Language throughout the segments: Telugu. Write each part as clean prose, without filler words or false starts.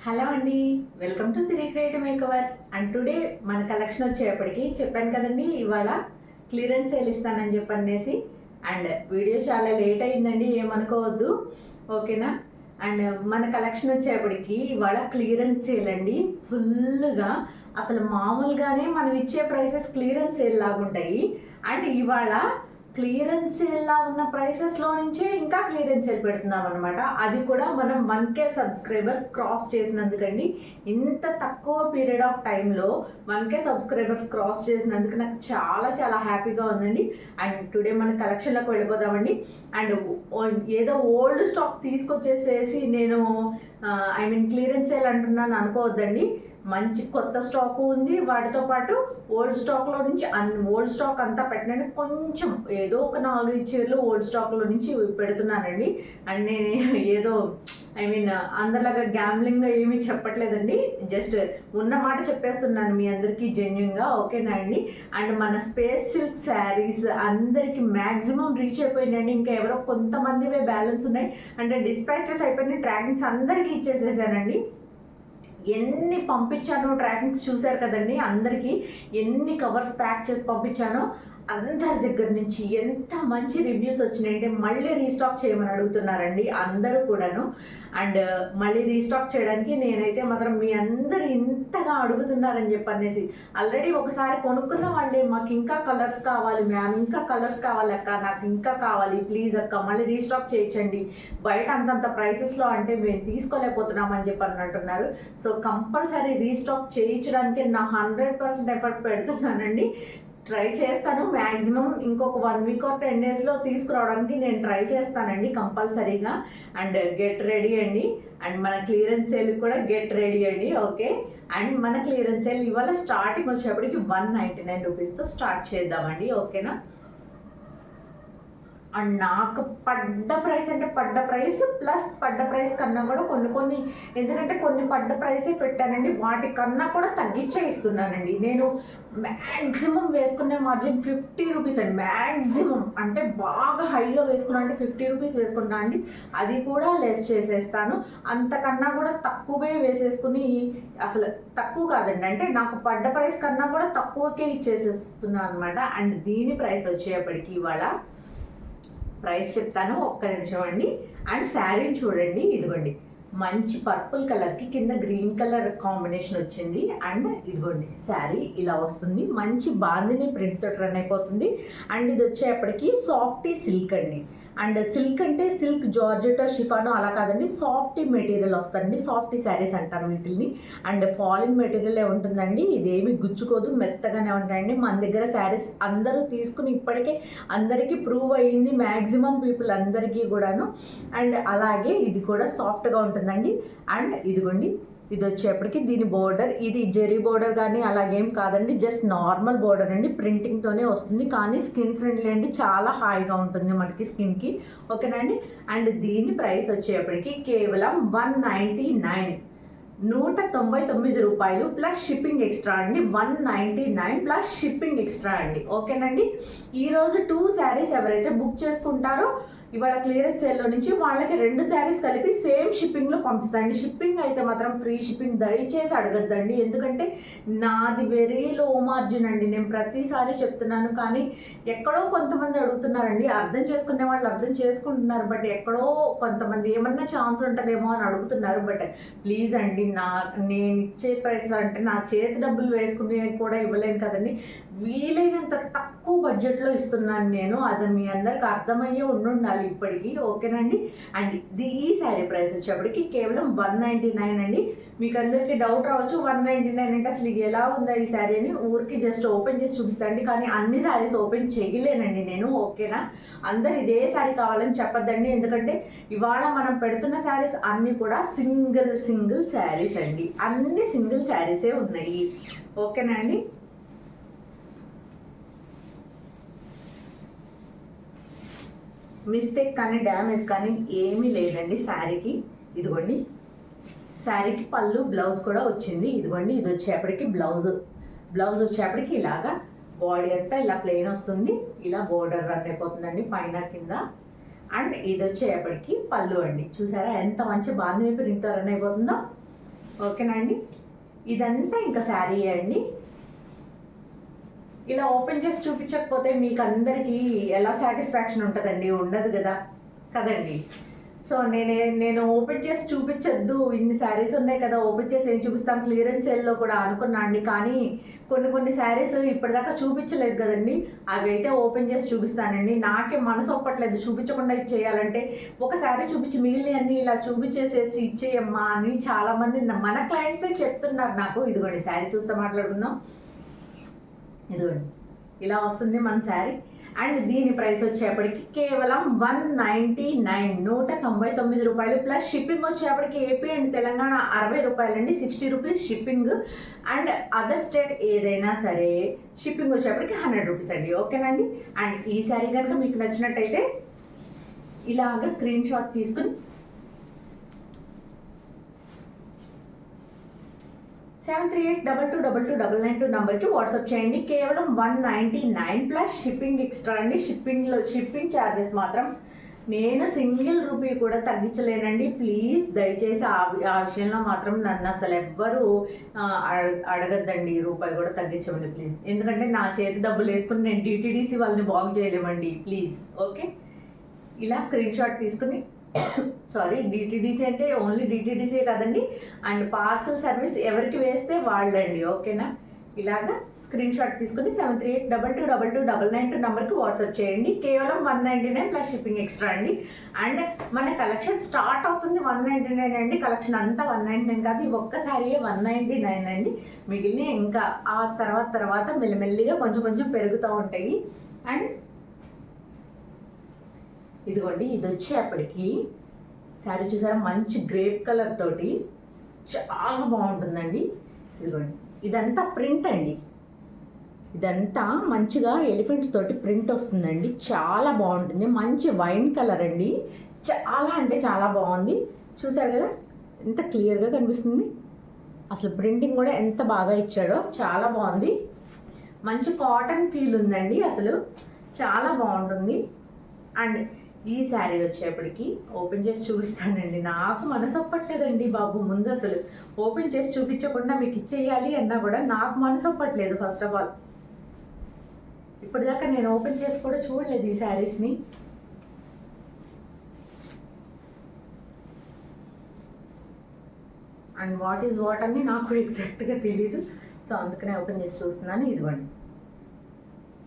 హలో అండి, welcome to Siri creative makeovers. And today మన కలెక్షన్ వచ్చేప్పటికి చెప్పాను కదండి, ఇవాళ క్లియరెన్స్ సేల్ ఇస్తానని చెప్పనేసి. అండ్ వీడియో చాలా లేట్ అయిందండి, ఏమనుకోవద్దు, ఓకేనా. అండ్ మన కలెక్షన్ వచ్చేప్పటికి ఇవాళ క్లియరెన్స్ సేల్ అండి. ఫుల్గా అసలు మామూలుగానే మనం ఇచ్చే ప్రైసెస్ క్లియరెన్స్ సేల్ లాగుంటాయి. అండ్ ఇవాళ క్లియరెన్స్ సేల్లా ఉన్న ప్రైసెస్లో నుంచే ఇంకా క్లియరెన్స్ సేల్ పెడుతున్నాం అనమాట. అది కూడా మనం 1K సబ్స్క్రైబర్స్ క్రాస్ చేసినందుకండి. ఇంత తక్కువ పీరియడ్ ఆఫ్ టైంలో 1K సబ్స్క్రైబర్స్ క్రాస్ చేసినందుకు నాకు చాలా చాలా హ్యాపీగా ఉందండి. అండ్ టుడే మన కలెక్షన్లోకి వెళ్ళిపోదామండి. అండ్ ఏదో ఓల్డ్ స్టాక్ తీసుకొచ్చేసేసి నేను క్లియరెన్స్ సేల్ అంటున్నాను అనుకోవద్దండి. మంచి కొత్త స్టాకు ఉంది, వాటితో పాటు ఓల్డ్ స్టాక్లో నుంచి ఓల్డ్ స్టాక్ అంతా పెట్టినండి. కొంచెం ఏదో ఒక 4 చీరలు ఓల్డ్ స్టాక్లో నుంచి పెడుతున్నానండి. అండ్ నేను ఏదో అందరిలాగా గ్యామ్లింగ్గా ఏమీ చెప్పట్లేదండి, జస్ట్ ఉన్న మాట చెప్పేస్తున్నాను మీ అందరికీ జెన్యున్గా, ఓకేనా అండి. అండ్ మన స్పేస్ సిల్క్ శారీస్ అందరికీ మ్యాక్సిమం రీచ్ అయిపోయిందండి. ఇంకా ఎవరో కొంతమందివే బ్యాలెన్స్ ఉన్నాయి. అంటే డిస్పాచెస్ అయిపోయినాయి, ట్రాకింగ్స్ అందరికీ ఇచ్చేసేసానండి. ఎన్ని పంపించానో ట్రాకింగ్స్ చూశారు కదండి, అందరికీ ఎన్ని కవర్స్ ప్యాక్ చేసి పంపించానో అందరి దగ్గర నుంచి ఎంత మంచి రివ్యూస్ వచ్చినాయంటే మళ్ళీ రీస్టాక్ చేయమని అడుగుతున్నారండి అందరూ కూడాను. అండ్ మళ్ళీ రీస్టాక్ చేయడానికి నేనైతే మాత్రం మీ అందరు ఇంతగా అడుగుతున్నారని చెప్పనేసి, ఆల్రెడీ ఒకసారి కొనుక్కున్న వాళ్ళే మాకు ఇంకా కలర్స్ కావాలి మ్యామ్, ఇంకా కలర్స్ కావాలి అక్క, నాకు ఇంకా కావాలి ప్లీజ్ అక్క మళ్ళీ రీస్టాక్ చేయించండి, బయట అంతంత ప్రైసెస్లో అంటే మేము తీసుకోలేకపోతున్నామని చెప్పని అంటున్నారు. సో కంపల్సరీ రీస్టాక్ చేయించడానికి నా 100% ఎఫర్ట్ పెడుతున్నానండి. ట్రై చేస్తాను మ్యాక్సిమం ఇంకొక 1 వీక్ ఆర్ 10 డేస్లో తీసుకురావడానికి నేను ట్రై చేస్తానండి కంపల్సరీగా. అండ్ గెట్ రెడీ అండి. అండ్ మన క్లియరెన్స్ సేల్ కూడా గెట్ రెడీ అండి, ఓకే. అండ్ మన క్లియరెన్స్ సేల్ ఇవాళ స్టార్టింగ్ వచ్చేప్పటికి 199 రూపీస్తో స్టార్ట్ చేద్దామండి, ఓకేనా. అండ్ నాకు పడ్డ ప్రైస్ అంటే పడ్డ ప్రైస్ ప్లస్ పడ్డ ప్రైస్ కన్నా కూడా కొన్ని ఎందుకంటే కొన్ని పడ్డ ప్రైసే పెట్టానండి, వాటి కన్నా కూడా తగ్గించే ఇస్తున్నానండి. నేను మ్యాక్సిమం వేసుకునే మార్జిన్ 50 రూపీస్ అండి. మ్యాక్సిమం అంటే బాగా హైగా వేసుకున్నా అంటే 50 రూపీస్ వేసుకుంటా అండి, అది కూడా లెస్ చేసేస్తాను. అంతకన్నా కూడా తక్కువే వేసేసుకుని, అసలు తక్కువ కాదండి, అంటే నాకు పడ్డ ప్రైస్ కన్నా కూడా తక్కువకే ఇచ్చేసేస్తున్నాను అనమాట. అండ్ దీని ప్రైస్ వచ్చేప్పటికి ఇవాళ ప్రైస్ చెప్తాను, ఒక్క నిమిషం అండి. అండ్ శారీని చూడండి, ఇదిగోండి మంచి పర్పుల్ కలర్కి కింద గ్రీన్ కలర్ కాంబినేషన్ వచ్చింది. అండ్ ఇదిగోండి శారీ ఇలా వస్తుంది, మంచి బాందిని ప్రింట్ తోటి రన్ అయిపోతుంది. అండ్ ఇది వచ్చేప్పటికి సాఫ్టీ సిల్క్ అండి. అండ్ సిల్క్ అంటే సిల్క్ జార్జెట్ షిఫాను అలా కాదండి, సాఫ్టీ మెటీరియల్ వస్తుందండి, సాఫ్టీ శారీస్ అంటారు వీటిని. అండ్ ఫాలిన్ మెటీరియలే ఉంటుందండి, ఇదేమి గుచ్చుకోదు, మెత్తగానే ఉంటాయండి. మన దగ్గర శారీస్ అందరూ తీసుకుని ఇప్పటికే అందరికీ ప్రూవ్ అయ్యింది, మ్యాక్సిమం పీపుల్ అందరికీ కూడాను. అండ్ అలాగే ఇది కూడా సాఫ్ట్గా ఉంటుందండి. అండ్ ఇదిగోండి ఇది వచ్చేప్పటికి దీని బోర్డర్, ఇది జెరీ బోర్డర్ కానీ అలాగేం కాదండి, జస్ట్ నార్మల్ బోర్డర్ అండి, ప్రింటింగ్తోనే వస్తుంది. కానీ స్కిన్ ఫ్రెండ్లీ అండి, చాలా హాయిగా ఉంటుంది మనకి స్కిన్కి, ఓకేనా అండి. అండ్ దీని ప్రైస్ వచ్చేప్పటికి కేవలం 199 రూపాయలు ప్లస్ షిప్పింగ్ ఎక్స్ట్రా అండి. 199 ప్లస్ షిప్పింగ్ ఎక్స్ట్రా అండి, ఓకేనండి. ఈరోజు 2 శారీస్ ఎవరైతే బుక్ చేసుకుంటారో ఇవాళ క్లియరెన్స్ సేల్లో నుంచి వాళ్ళకి 2 శారీస్ కలిపి సేమ్ షిప్పింగ్లో పంపిస్తాండి. షిప్పింగ్ అయితే మాత్రం ఫ్రీ షిప్పింగ్ దయచేసి అడగద్దండి, ఎందుకంటే నాది వెరీ లో మార్జిన్ అండి, నేను ప్రతిసారి చెప్తున్నాను. కానీ ఎక్కడో కొంతమంది అడుగుతున్నారండి, అర్థం చేసుకునే వాళ్ళు అర్థం చేసుకుంటున్నారు, బట్ ఎక్కడో కొంతమంది ఏమన్నా ఛాన్స్ ఉంటుందేమో అని అడుగుతున్నారు. బట్ ప్లీజ్ అండి, నేను ఇచ్చే ప్రైస్ అంటే నా చేతి డబ్బులు వేసుకునే కూడా ఇవ్వలేను కదండి, వీలైనంత తక్కువ బడ్జెట్లో ఇస్తున్నాను నేను, అది మీ అందరికి అర్థమయ్యే ఉండాలి ఇప్పటికీ, ఓకేనండి. అండ్ ఈ శారీ ప్రైస్ వచ్చేప్పటికి కేవలం 199 అండి. మీకు అందరికీ డౌట్ రావచ్చు 199 అంటే అసలు ఎలా ఉందా ఈ శారీ అని, ఊరికి జస్ట్ ఓపెన్ చేసి చూపిస్తాండి, కానీ అన్ని శారీస్ ఓపెన్ చేయలేనండి నేను, ఓకేనా. అందరు ఇదే శారీ కావాలని చెప్పొద్దండి, ఎందుకంటే ఇవాళ మనం పెడుతున్న శారీస్ అన్నీ కూడా సింగిల్ శారీస్ అండి, అన్ని సింగిల్ శారీసే ఉన్నాయి, ఓకేనా అండి. మిస్టేక్ కానీ డ్యామేజ్ కానీ ఏమీ లేదండి శారీకి. ఇదిగోండి శారీకి పళ్ళు బ్లౌజ్ కూడా వచ్చింది, ఇదిగోండి ఇది వచ్చేప్పటికి బ్లౌజ్ వచ్చేప్పటికి ఇలాగా బాడీ అంతా ఇలా ప్లెయిన్ వస్తుంది, ఇలా బోర్డర్ రన్ అయిపోతుందండి పైన కింద. అండ్ ఇది వచ్చేప్పటికి పళ్ళు అండి, చూసారా ఎంత మంచి బాందిని ప్రింట్తో రన్ అయిపోతుందో. ఓకేనా అండి. ఇదంతా ఇంకా శారీ అండి. ఇలా ఓపెన్ చేసి చూపించకపోతే మీకు అందరికీ ఎలా సాటిస్ఫాక్షన్ ఉంటుందండి? ఉండదు కదా కదండి. సో నేను ఓపెన్ చేసి చూపించొద్దు, ఇన్ని శారీస్ ఉన్నాయి కదా ఓపెన్ చేసి ఏం చూపిస్తాం క్లియరెన్స్ సేల్లో కూడా అనుకున్నా అండి. కానీ కొన్ని శారీస్ ఇప్పటిదాకా చూపించలేదు కదండి, అవి అయితే ఓపెన్ చేసి చూపిస్తానండి. నాకే మనసు ఒప్పట్లేదు చూపించకుండా ఇచ్చేయాలంటే. ఒక శారీ చూపించి మిగిలిన అన్ని ఇలా చూపించేసేసి ఇచ్చేయమ్మా అని చాలామంది మన క్లయింట్సే చెప్తున్నారు నాకు. ఇదిగోండి శారీ చూస్తే మాట్లాడుకుందాం. ఇదిగోండి ఇలా వస్తుంది మన శారీ. అండ్ దీని ప్రైస్ వచ్చేప్పటికి కేవలం 199, 199 రూపాయలు. ప్లస్ షిప్పింగ్ వచ్చేప్పటికి ఏపీ అండ్ తెలంగాణ 60 రూపాయలండి, 60 rupees shipping. And other state ఏదైనా సరే షిప్పింగ్ వచ్చేప్పటికి 100 రూపీస్ అండి. ఓకేనండి. అండ్ ఈ శారీ కనుక మీకు నచ్చినట్టయితే ఇలాగ స్క్రీన్ షాట్ తీసుకుని 73822299 నంబర్కి వాట్సాప్ చేయండి. కేవలం 199 ప్లస్ షిప్పింగ్ ఎక్స్ట్రా అండి. షిప్పింగ్ ఛార్జెస్ మాత్రం నేను సింగిల్ రూపీ కూడా తగ్గించలేనండి. ప్లీజ్ దయచేసి ఆ విషయంలో మాత్రం నన్ను అసలు ఎవ్వరూ అడగద్దండి, రూపాయి కూడా తగ్గించమండి ప్లీజ్. ఎందుకంటే నా చేతి డబ్బులు వేసుకుని నేను డిటీడీసీ వాళ్ళని బాగు చేయలేమండి ప్లీజ్. ఓకే, ఇలా స్క్రీన్ షాట్ తీసుకుని సారీ డిటీడీసీ అంటే ఓన్లీ డిటీడీసీ కాదండి, అండ్ పార్సల్ సర్వీస్ ఎవరికి వేస్తే వాళ్ళండి. ఓకేనా. ఇలాగా స్క్రీన్ షాట్ తీసుకుని 73822299 నెంబర్కి వాట్సాప్ చేయండి. కేవలం 199 ప్లస్ షిప్పింగ్ ఎక్స్ట్రా అండి. అండ్ మన కలెక్షన్ స్టార్ట్ అవుతుంది 199 అండి. కలెక్షన్ అంతా 199 కాదు, ఈ ఒక్కసారియే 199 అండి. మిగిలిన ఇంకా ఆ తర్వాత మెల్లిమెల్లిగా కొంచెం పెరుగుతూ ఉంటాయి. అండ్ ఇదిగోండి ఇది వచ్చేప్పటికి శారీ చూసారా, మంచి గ్రేప్ కలర్ తోటి చాలా బాగుంటుందండి. ఇదిగోండి ఇదంతా ప్రింట్ అండి, ఇదంతా మంచిగా ఎలిఫెంట్స్ తోటి ప్రింట్ వస్తుందండి, చాలా బాగుంటుంది. మంచి వైన్ కలర్ అండి, చాలా అంటే చాలా బాగుంది. చూసారు కదా ఎంత క్లియర్గా కనిపిస్తుంది, అసలు ప్రింటింగ్ కూడా ఎంత బాగా ఇచ్చాడో, చాలా బాగుంది. మంచి కాటన్ ఫీల్ ఉందండి, అసలు చాలా బాగుంటుంది. అండ్ ఈ శారీ వచ్చేప్పటికి ఓపెన్ చేసి చూపిస్తానండి. నాకు మనసు ఒప్పట్లేదండి బాబు, ముందు అసలు ఓపెన్ చేసి చూపించకుండా మీకు ఇచ్చేయాలి అన్నా కూడా నాకు మనసు ఒప్పట్లేదు. ఫస్ట్ ఆఫ్ ఆల్ ఇప్పటిదాకా నేను ఓపెన్ చేసి కూడా చూడలేదు ఈ శారీస్ని. అండ్ వాట్ ఈజ్ వాట్ అని నాకు ఎగ్జాక్ట్గా తెలీదు, సో అందుకనే ఓపెన్ చేసి చూస్తున్నాను. ఇదిగోండి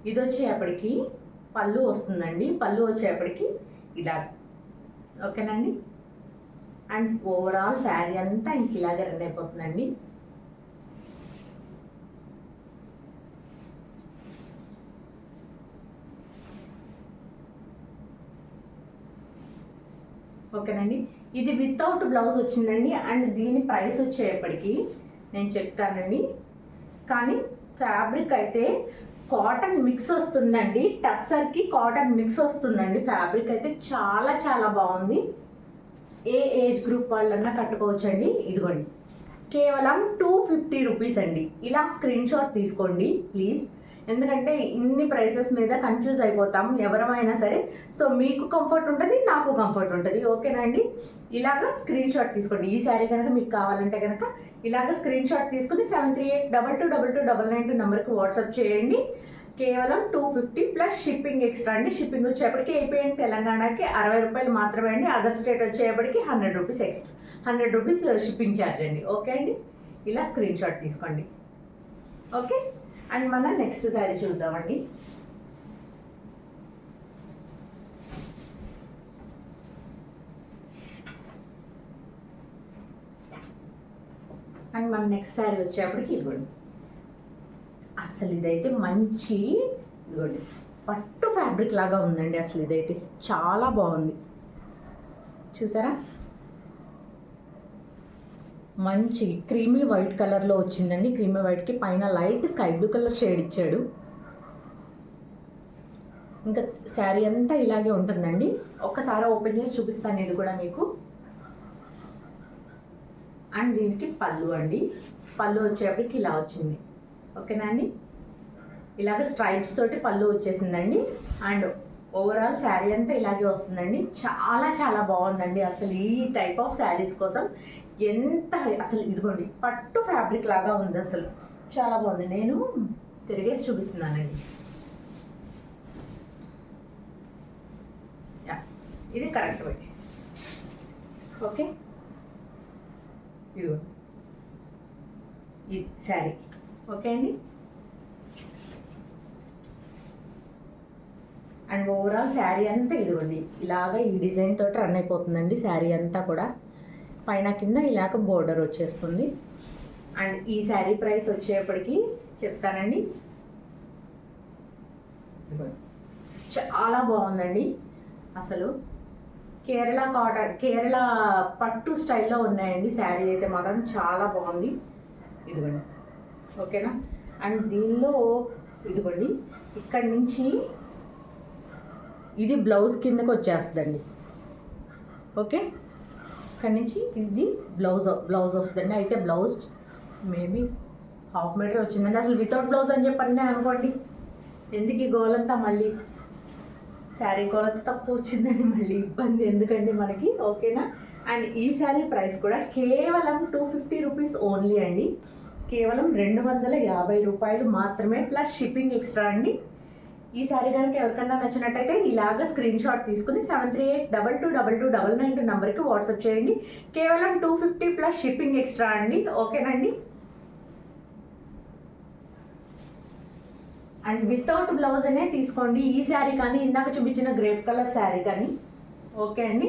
ఇది వచ్చేప్పటికి పళ్ళు వస్తుందండి, పళ్ళు వచ్చేప్పటికి ఇలా. ఓకేనండి. అండ్ ఓవరాల్ శారీ అంతా ఇంక ఇలాగే రన్ అయిపోతుందండి. ఓకేనండి. ఇది వితౌట్ బ్లౌజ్ వచ్చిందండి. అండ్ దీని ప్రైస్ వచ్చేప్పటికి నేను చెప్తానండి, కానీ ఫ్యాబ్రిక్ అయితే కాటన్ మిక్స్ వస్తుందండి, టస్సర్కి కాటన్ మిక్స్ వస్తుందండి. ఫ్యాబ్రిక్ అయితే చాలా చాలా బాగుంది, ఏ ఏజ్ గ్రూప్ వాళ్ళన్నా కట్టుకోవచ్చండి. ఇదిగోండి కేవలం 250 రూపీస్ అండి. ఇలా స్క్రీన్ షాట్ తీసుకోండి ప్లీజ్, ఎందుకంటే ఇన్ని ప్రైసెస్ మీద కన్ఫ్యూజ్ అయిపోతాం ఎవరమైనా సరే. సో మీకు కంఫర్ట్ ఉంటుంది, నాకు కంఫర్ట్ ఉంటుంది. ఓకేనా అండి. ఇలాగ స్క్రీన్ షాట్ తీసుకోండి. ఈ శారీ కనుక మీకు కావాలంటే కనుక ఇలాగ స్క్రీన్ షాట్ తీసుకుని 73822299 నెంబర్కి వాట్సాప్ చేయండి. కేవలం 250 ప్లస్ షిప్పింగ్ ఎక్స్ట్రా అండి. షిప్పింగ్ వచ్చేప్పటికి ఏపీ అండ్ తెలంగాణకి 60 రూపాయలు మాత్రమే అండి. అదర్ స్టేట్ వచ్చేప్పటికి 100 rupees extra, 100 rupees shipping charge అండి. ఓకే అండి. ఇలా స్క్రీన్ షాట్ తీసుకోండి. ఓకే. అండ్ మనం నెక్స్ట్ శారీ చూద్దామండి. అండ్ మన నెక్స్ట్ శారీ వచ్చేప్పటికి ఇదిగోండి, అసలు ఇదైతే మంచి ఇదిగోండి పట్టు ఫ్యాబ్రిక్ లాగా ఉందండి. అసలు ఇదైతే చాలా బాగుంది, చూసారా. మంచి క్రీమీ వైట్ కలర్లో వచ్చిందండి. క్రీమీ వైట్కి పైన light sky blue colour shade ఇచ్చాడు. ఇంకా శారీ అంతా ఇలాగే ఉంటుందండి. ఒక్కసారి ఓపెన్ చేసి చూపిస్తాను ఇది కూడా మీకు. అండ్ దీనికి పళ్ళు అండి, పళ్ళు వచ్చేప్పటికి ఇలా వచ్చింది. ఓకేనా అండి. ఇలాగ స్ట్రైప్స్ తోటి పళ్ళు వచ్చేసిందండి. అండ్ ఓవరాల్ శారీ అంతా ఇలాగే వస్తుందండి. చాలా చాలా బాగుందండి. అసలు ఈ టైప్ ఆఫ్ శారీస్ కోసం ఎంత అసలు ఇదిగోండి పట్టు ఫ్యాబ్రిక్ లాగా ఉంది. అసలు చాలా బాగుంది. నేను తిరిగేసి చూపిస్తున్నానండి. ఇది కరెక్ట్ వే. ఓకే, ఇదిగో ఇది శారీ. ఓకే అండి. అండ్ ఓవరాల్ శారీ అంతా ఇదిగోండి ఇలాగ ఈ డిజైన్ తోటి రన్ అయిపోతుందండి. శారీ అంతా కూడా పైన కింద ఇలాగ బోర్డర్ వచ్చేస్తుంది. అండ్ ఈ శారీ ప్రైస్ వచ్చేప్పటికి చెప్తానండి. చాలా బాగుందండి. అసలు కేరళ కాటన్, కేరళ పట్టు స్టైల్లో ఉన్నాయండి. శారీ అయితే మాత్రం చాలా బాగుంది. ఇదిగోండి, ఓకేనా. అండ్ దీనిలో ఇదిగోండి ఇక్కడి నుంచి ఇది బ్లౌజ్ కిందకి వచ్చేస్తుందండి. ఓకే, ఇక్కడి నుంచి ఇది బ్లౌజ్ వస్తుందండి. అయితే బ్లౌజ్ మేబీ 1/2 మీటర్ వచ్చిందండి. అసలు వితౌట్ బ్లౌజ్ అని చెప్పండి అనుకోండి. ఎందుకు ఈ గోలంతా మళ్ళీ శారీ గోలంతా తక్కువ వచ్చిందని మళ్ళీ ఇబ్బంది ఎందుకండి మనకి. ఓకేనా. అండ్ ఈ శారీ ప్రైస్ కూడా కేవలం 250 రూపీస్ ఓన్లీ అండి. కేవలం 250 రూపాయలు మాత్రమే, ప్లస్ షిప్పింగ్ ఎక్స్ట్రా అండి. ఈ శారీ కనుక ఎవరికన్నా నచ్చినట్టయితే ఇలాగ స్క్రీన్ షాట్ తీసుకుని 7382222299 నెంబర్కి వాట్సాప్ చేయండి. కేవలం 250 ప్లస్ షిప్పింగ్ ఎక్స్ట్రా అండి. ఓకేనండి. అండ్ వితౌట్ బ్లౌజ్ అనే తీసుకోండి ఈ శారీ కానీ ఇందాక చూపించిన గ్రేప్ కలర్ శారీ కానీ. ఓకే అండి.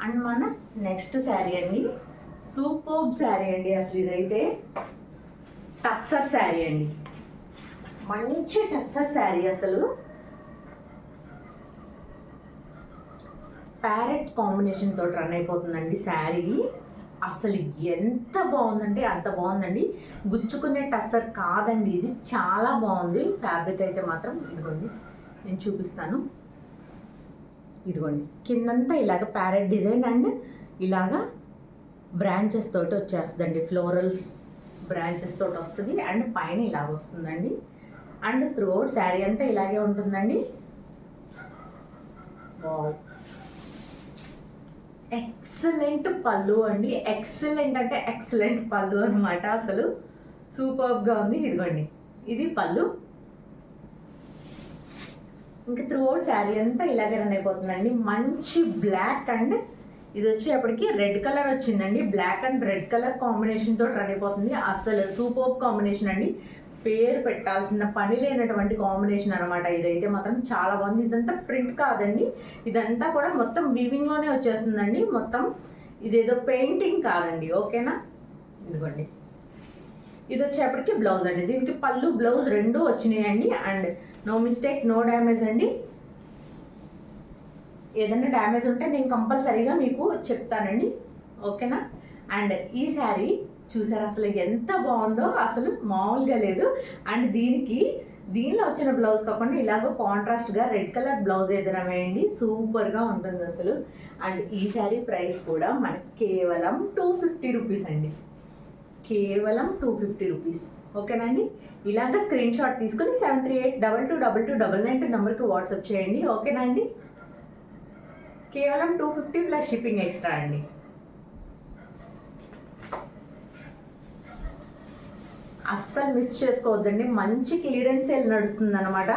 అండ్ మన నెక్స్ట్ శారీ అండి, సూపర్బ్ శారీ అండి. అసలు ఇదైతే టస్సర్ శారీ అండి. మంచి టస్సర్ శారీ. అసలు ప్యారెట్ కాంబినేషన్ తోటి రన్ అయిపోతుందండి శారీ. అసలు ఎంత బాగుందంటే అంత బాగుందండి. గుచ్చుకునే టస్సర్ కాదండి, ఇది చాలా బాగుంది. ఫ్యాబ్రిక్ అయితే మాత్రం ఇదిగోండి నేను చూపిస్తాను. ఇదిగోండి కిందంతా ఇలాగ ప్యారెట్ డిజైన్ అండ్ ఇలాగ బ్రాంచెస్ తోటి వచ్చేస్తుందండి. ఫ్లోరల్స్ బ్రాంచెస్ తోటి వస్తుంది. అండ్ పైన ఇలాగ వస్తుందండి. అండ్ త్రూఅవుట్ శారీ అంతా ఇలాగే ఉంటుందండి. ఎక్సలెంట్ పళ్ళు అండి. ఎక్సలెంట్ అంటే ఎక్సలెంట్ పళ్ళు అనమాట. అసలు సూపర్గా ఉంది. ఇదిగోండి ఇది పళ్ళు. ఇంకా త్రూఅవుట్ శారీ అంతా ఇలాగే రన్ అయిపోతుందండి. మంచి బ్లాక్ అండ్ ఇది వచ్చేప్పటికి రెడ్ కలర్ వచ్చిందండి. Black and red colour combination తోటి రన్ అయిపోతుంది. అసలు సూపర్ కాంబినేషన్ అండి. పేరు పెట్టాల్సిన పని లేనటువంటి కాంబినేషన్ అనమాట. ఇదైతే మాత్రం చాలా బాగుంది. ఇదంతా ప్రింట్ కాదండి, ఇదంతా కూడా మొత్తం వీవింగ్లోనే వచ్చేస్తుందండి. మొత్తం ఇదేదో పెయింటింగ్ కాదండి. ఓకేనా. ఇదిగోండి ఇది వచ్చేప్పటికి బ్లౌజ్ అండి. దీనికి పళ్ళు బ్లౌజ్ రెండు వచ్చినాయండి. And no mistake, no damage అండి. ఏదైనా డ్యామేజ్ ఉంటే నేను కంపల్సరీగా మీకు చెప్తానండి. ఓకేనా. అండ్ ఈ శారీ చూసారా అసలు ఎంత బాగుందో, అసలు మామూలుగా లేదు. అండ్ దీనిలో వచ్చిన బ్లౌజ్ కాకుండా ఇలాగ కాంట్రాస్ట్గా రెడ్ కలర్ బ్లౌజ్ ఏదైనా వేయండి, సూపర్గా ఉంటుంది అసలు. అండ్ ఈ శారీ ప్రైస్ కూడా మనకి కేవలం 250 రూపీస్ అండి. కేవలం 250 రూపీస్. ఓకేనా అండి. ఇలాగ స్క్రీన్ షాట్ తీసుకుని 7382222299 నెంబర్కి వాట్సాప్ చేయండి. ఓకేనా అండి. కేవలం 250 ప్లస్ షిప్పింగ్ ఎక్స్ట్రా అండి. అస్సలు మిస్ చేసుకోవద్దండి. మంచి క్లియరెన్స్ సేల్ నడుస్తుంది అనమాట.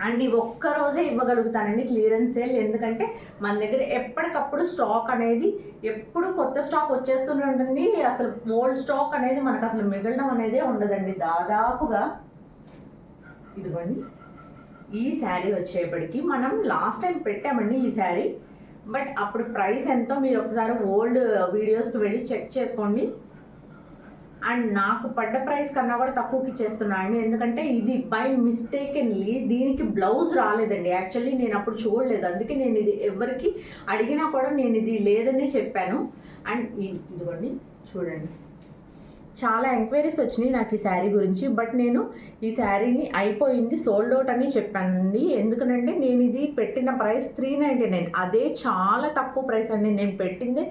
అండ్ ఇవి ఒక్కరోజే ఇవ్వగలుగుతానండి క్లియరెన్స్ సేల్. ఎందుకంటే మన దగ్గర ఎప్పటికప్పుడు స్టాక్ అనేది ఎప్పుడు కొత్త స్టాక్ వచ్చేస్తూనే ఉంటుంది. అసలు ఓల్డ్ స్టాక్ అనేది మనకు అసలు మిగలడం అనేదే ఉండదండి దాదాపుగా. ఇదిగోండి ఈ శారీ వచ్చేప్పటికి మనం లాస్ట్ టైం పెట్టామండి ఈ శారీ. బట్ అప్పుడు ప్రైస్ ఎంతో మీరు ఒకసారి ఓల్డ్ వీడియోస్కి వెళ్ళి చెక్ చేసుకోండి. అండ్ నాకు పడ్డ ప్రైస్ కన్నా కూడా తక్కువకి ఇచ్చేస్తున్నా అండి. ఎందుకంటే ఇది బై మిస్టేకెన్లీ దీనికి బ్లౌజ్ రాలేదండి. యాక్చువల్లీ నేను అప్పుడు చూడలేదు, అందుకే నేను ఇది ఎవరికి అడిగినా కూడా నేను ఇది లేదని చెప్పాను. అండ్ ఇదిగోండి చూడండి, చాలా ఎంక్వైరీస్ వచ్చినాయి నాకు ఈ శారీ గురించి. బట్ నేను ఈ శారీని అయిపోయింది, సోల్డ్ అవుట్ అని చెప్పానండి. ఎందుకనంటే నేను ఇది పెట్టిన ప్రైస్ 399, అదే చాలా తక్కువ ప్రైస్ అండి. నేను పెట్టింది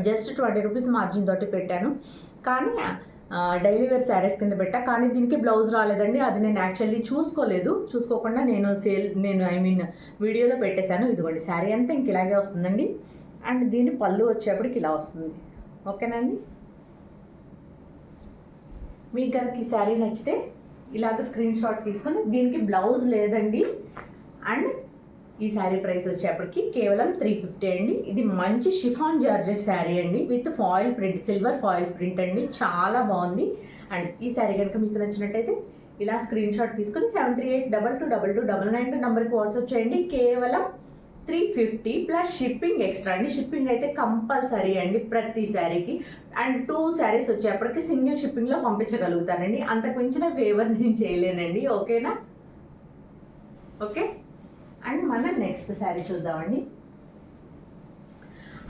జస్ట్ 20 రూపీస్ మార్జిన్ తోటి పెట్టాను. కానీ డైలీ వేర్ శారీస్ కింద పెట్టా, కానీ దీనికి బ్లౌజ్ రాలేదండి. అది నేను యాక్చువల్లీ చూసుకోకుండా నేను వీడియోలో పెట్టేశాను. ఇదిగోండి శారీ అంతా ఇంక ఇలాగే వస్తుందండి. అండ్ దీని పళ్ళు వచ్చేప్పటికి ఇలా వస్తుంది. ఓకేనండి. మీకు కనుక ఈ శారీ నచ్చితే ఇలాగ స్క్రీన్ షాట్ తీసుకొని, దీనికి బ్లౌజ్ లేదండి. అండ్ ఈ శారీ ప్రైస్ వచ్చేప్పటికి కేవలం 350 అండి. ఇది మంచి షిఫాన్ జార్జెట్ శారీ అండి with foil print, silver foil print అండి. చాలా బాగుంది. అండ్ ఈ శారీ కనుక మీకు నచ్చినట్టయితే ఇలా స్క్రీన్ షాట్ తీసుకొని 73822299 నెంబర్కి వాట్సాప్ చేయండి. కేవలం 350 ప్లస్ షిప్పింగ్ ఎక్స్ట్రా అండి. షిప్పింగ్ అయితే కంపల్సరీ అండి ప్రతి శారీకి. అండ్ 2 శారీస్ వచ్చేప్పటికి సింగిల్ షిప్పింగ్లో పంపించగలుగుతానండి. అంతకు మించిన ఫేవర్ నేను చేయలేనండి. ఓకేనా? ఓకే. అండ్ మన నెక్స్ట్ శారీ చూద్దామండి.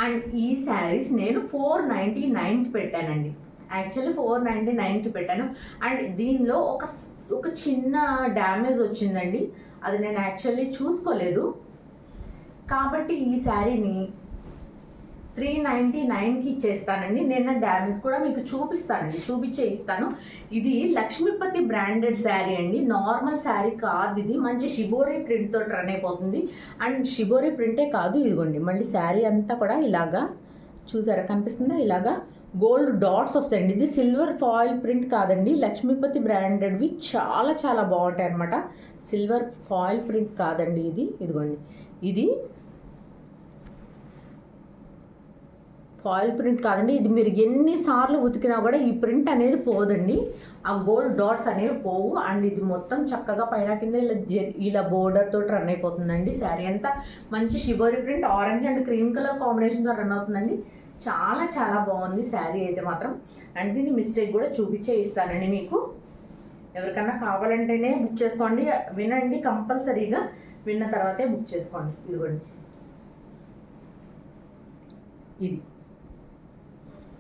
అండ్ ఈ శారీస్ నేను 499కి పెట్టానండి. యాక్చువల్లీ 499కి పెట్టాను. అండ్ దీనిలో ఒక చిన్న డ్యామేజ్ వచ్చిందండి. అది నేను యాక్చువల్లీ చూసుకోలేదు. కాబట్టి ఈ శారీని 399కి ఇచ్చేస్తానండి. నిన్న డ్యామేజ్ కూడా మీకు చూపించే ఇస్తాను. ఇది లక్ష్మీపతి బ్రాండెడ్ శారీ అండి. నార్మల్ శారీ కాదు ఇది. మంచి షిబోరి ప్రింట్తో రన్ అయిపోతుంది. అండ్ షిబోరి ప్రింటే కాదు, ఇదిగోండి మళ్ళీ శారీ అంతా కూడా ఇలాగా చూసారా, కనిపిస్తుందా? ఇలాగా గోల్డ్ డాట్స్ వస్తాయండి. ఇది సిల్వర్ ఫాయిల్ ప్రింట్ కాదండి, లక్ష్మీపతి బ్రాండెడ్వి. చాలా చాలా బాగుంటాయి అన్నమాట. సిల్వర్ ఫాయిల్ ప్రింట్ కాదండి ఇది. ఇదిగోండి, ఇది ఫాయిల్ ప్రింట్ కాదండి. ఇది మీరు ఎన్నిసార్లు ఉతికినా కూడా ఈ ప్రింట్ అనేది పోదండి. ఆ గోల్డ్ డాట్స్ అనేవి పోవు. అండ్ ఇది మొత్తం చక్కగా పైన కింద ఇలా బోర్డర్తో రన్ అయిపోతుందండి. శారీ అంతా మంచి shibori print, orange and cream colour కాంబినేషన్తో రన్ అవుతుందండి. చాలా చాలా బాగుంది శారీ అయితే మాత్రం. అండ్ దీన్ని మిస్టేక్ కూడా చూపించే ఇస్తానండి మీకు. ఎవరికన్నా కావాలంటేనే బుక్ చేసుకోండి. వినండి, కంపల్సరీగా విన్న తర్వాతే బుక్ చేసుకోండి. ఇదిగోండి,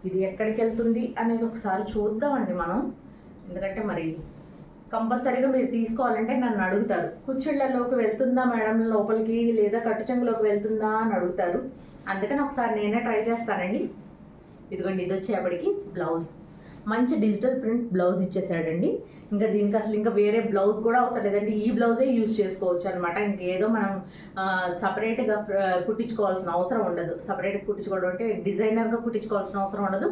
ఇది ఎక్కడికి వెళ్తుంది అనేది ఒకసారి చూద్దామండి మనం. ఎందుకంటే మరి కంపల్సరీగా మీరు తీసుకోవాలంటే నన్ను అడుగుతారు, కుచ్చిళ్ళలోకి వెళ్తుందా మేడం లోపలికి, లేదా కట్టుచెంగులోకి వెళ్తుందా అని అడుగుతారు. అందుకని ఒకసారి నేనే ట్రై చేస్తానండి. ఇదిగోండి, ఇది వచ్చేప్పటికి బ్లౌజ్ మంచి డిజిటల్ ప్రింట్ బ్లౌజ్ ఇచ్చేసాడండి. ఇంకా దీనికి అసలు ఇంకా వేరే బ్లౌజ్ కూడా అవసరం లేదండి. ఈ బ్లౌజే యూజ్ చేసుకోవచ్చు అనమాట. ఇంకేదో మనం సపరేట్గా కుట్టించుకోవాల్సిన అవసరం ఉండదు. సపరేట్గా కుట్టించుకోవడం అంటే డిజైనర్గా కుట్టించుకోవాల్సిన అవసరం ఉండదు.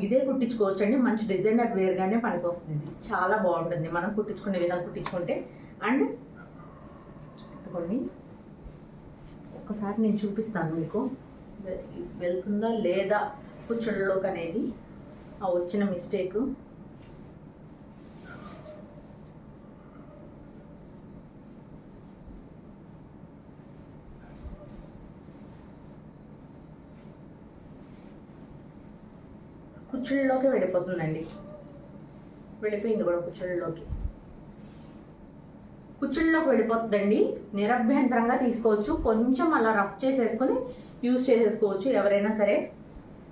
ఇదే కుట్టించుకోవచ్చు అండి. మంచి డిజైనర్ వేర్గానే పనికి వస్తుంది. చాలా బాగుంటుంది మనం కుట్టించుకునే విధంగా కుట్టించుకుంటే. అండ్ కొన్ని ఒకసారి నేను చూపిస్తాను మీకు, వెళ్తుందా లేదా కుచ్చుళ్ళలోకి అనేది ఆ వచ్చిన మిస్టేక్. కుచ్చుళ్ళలోకి వెళ్ళిపోతుందండి. వెళ్ళిపోయింది కూడా కుచ్చుళ్ళలోకి వెళ్ళిపోతుందండి. నిరభ్యంతరంగా తీసుకోవచ్చు. కొంచెం అలా రఫ్ చేసేసుకొని యూజ్ చేసేసుకోవచ్చు ఎవరైనా సరే.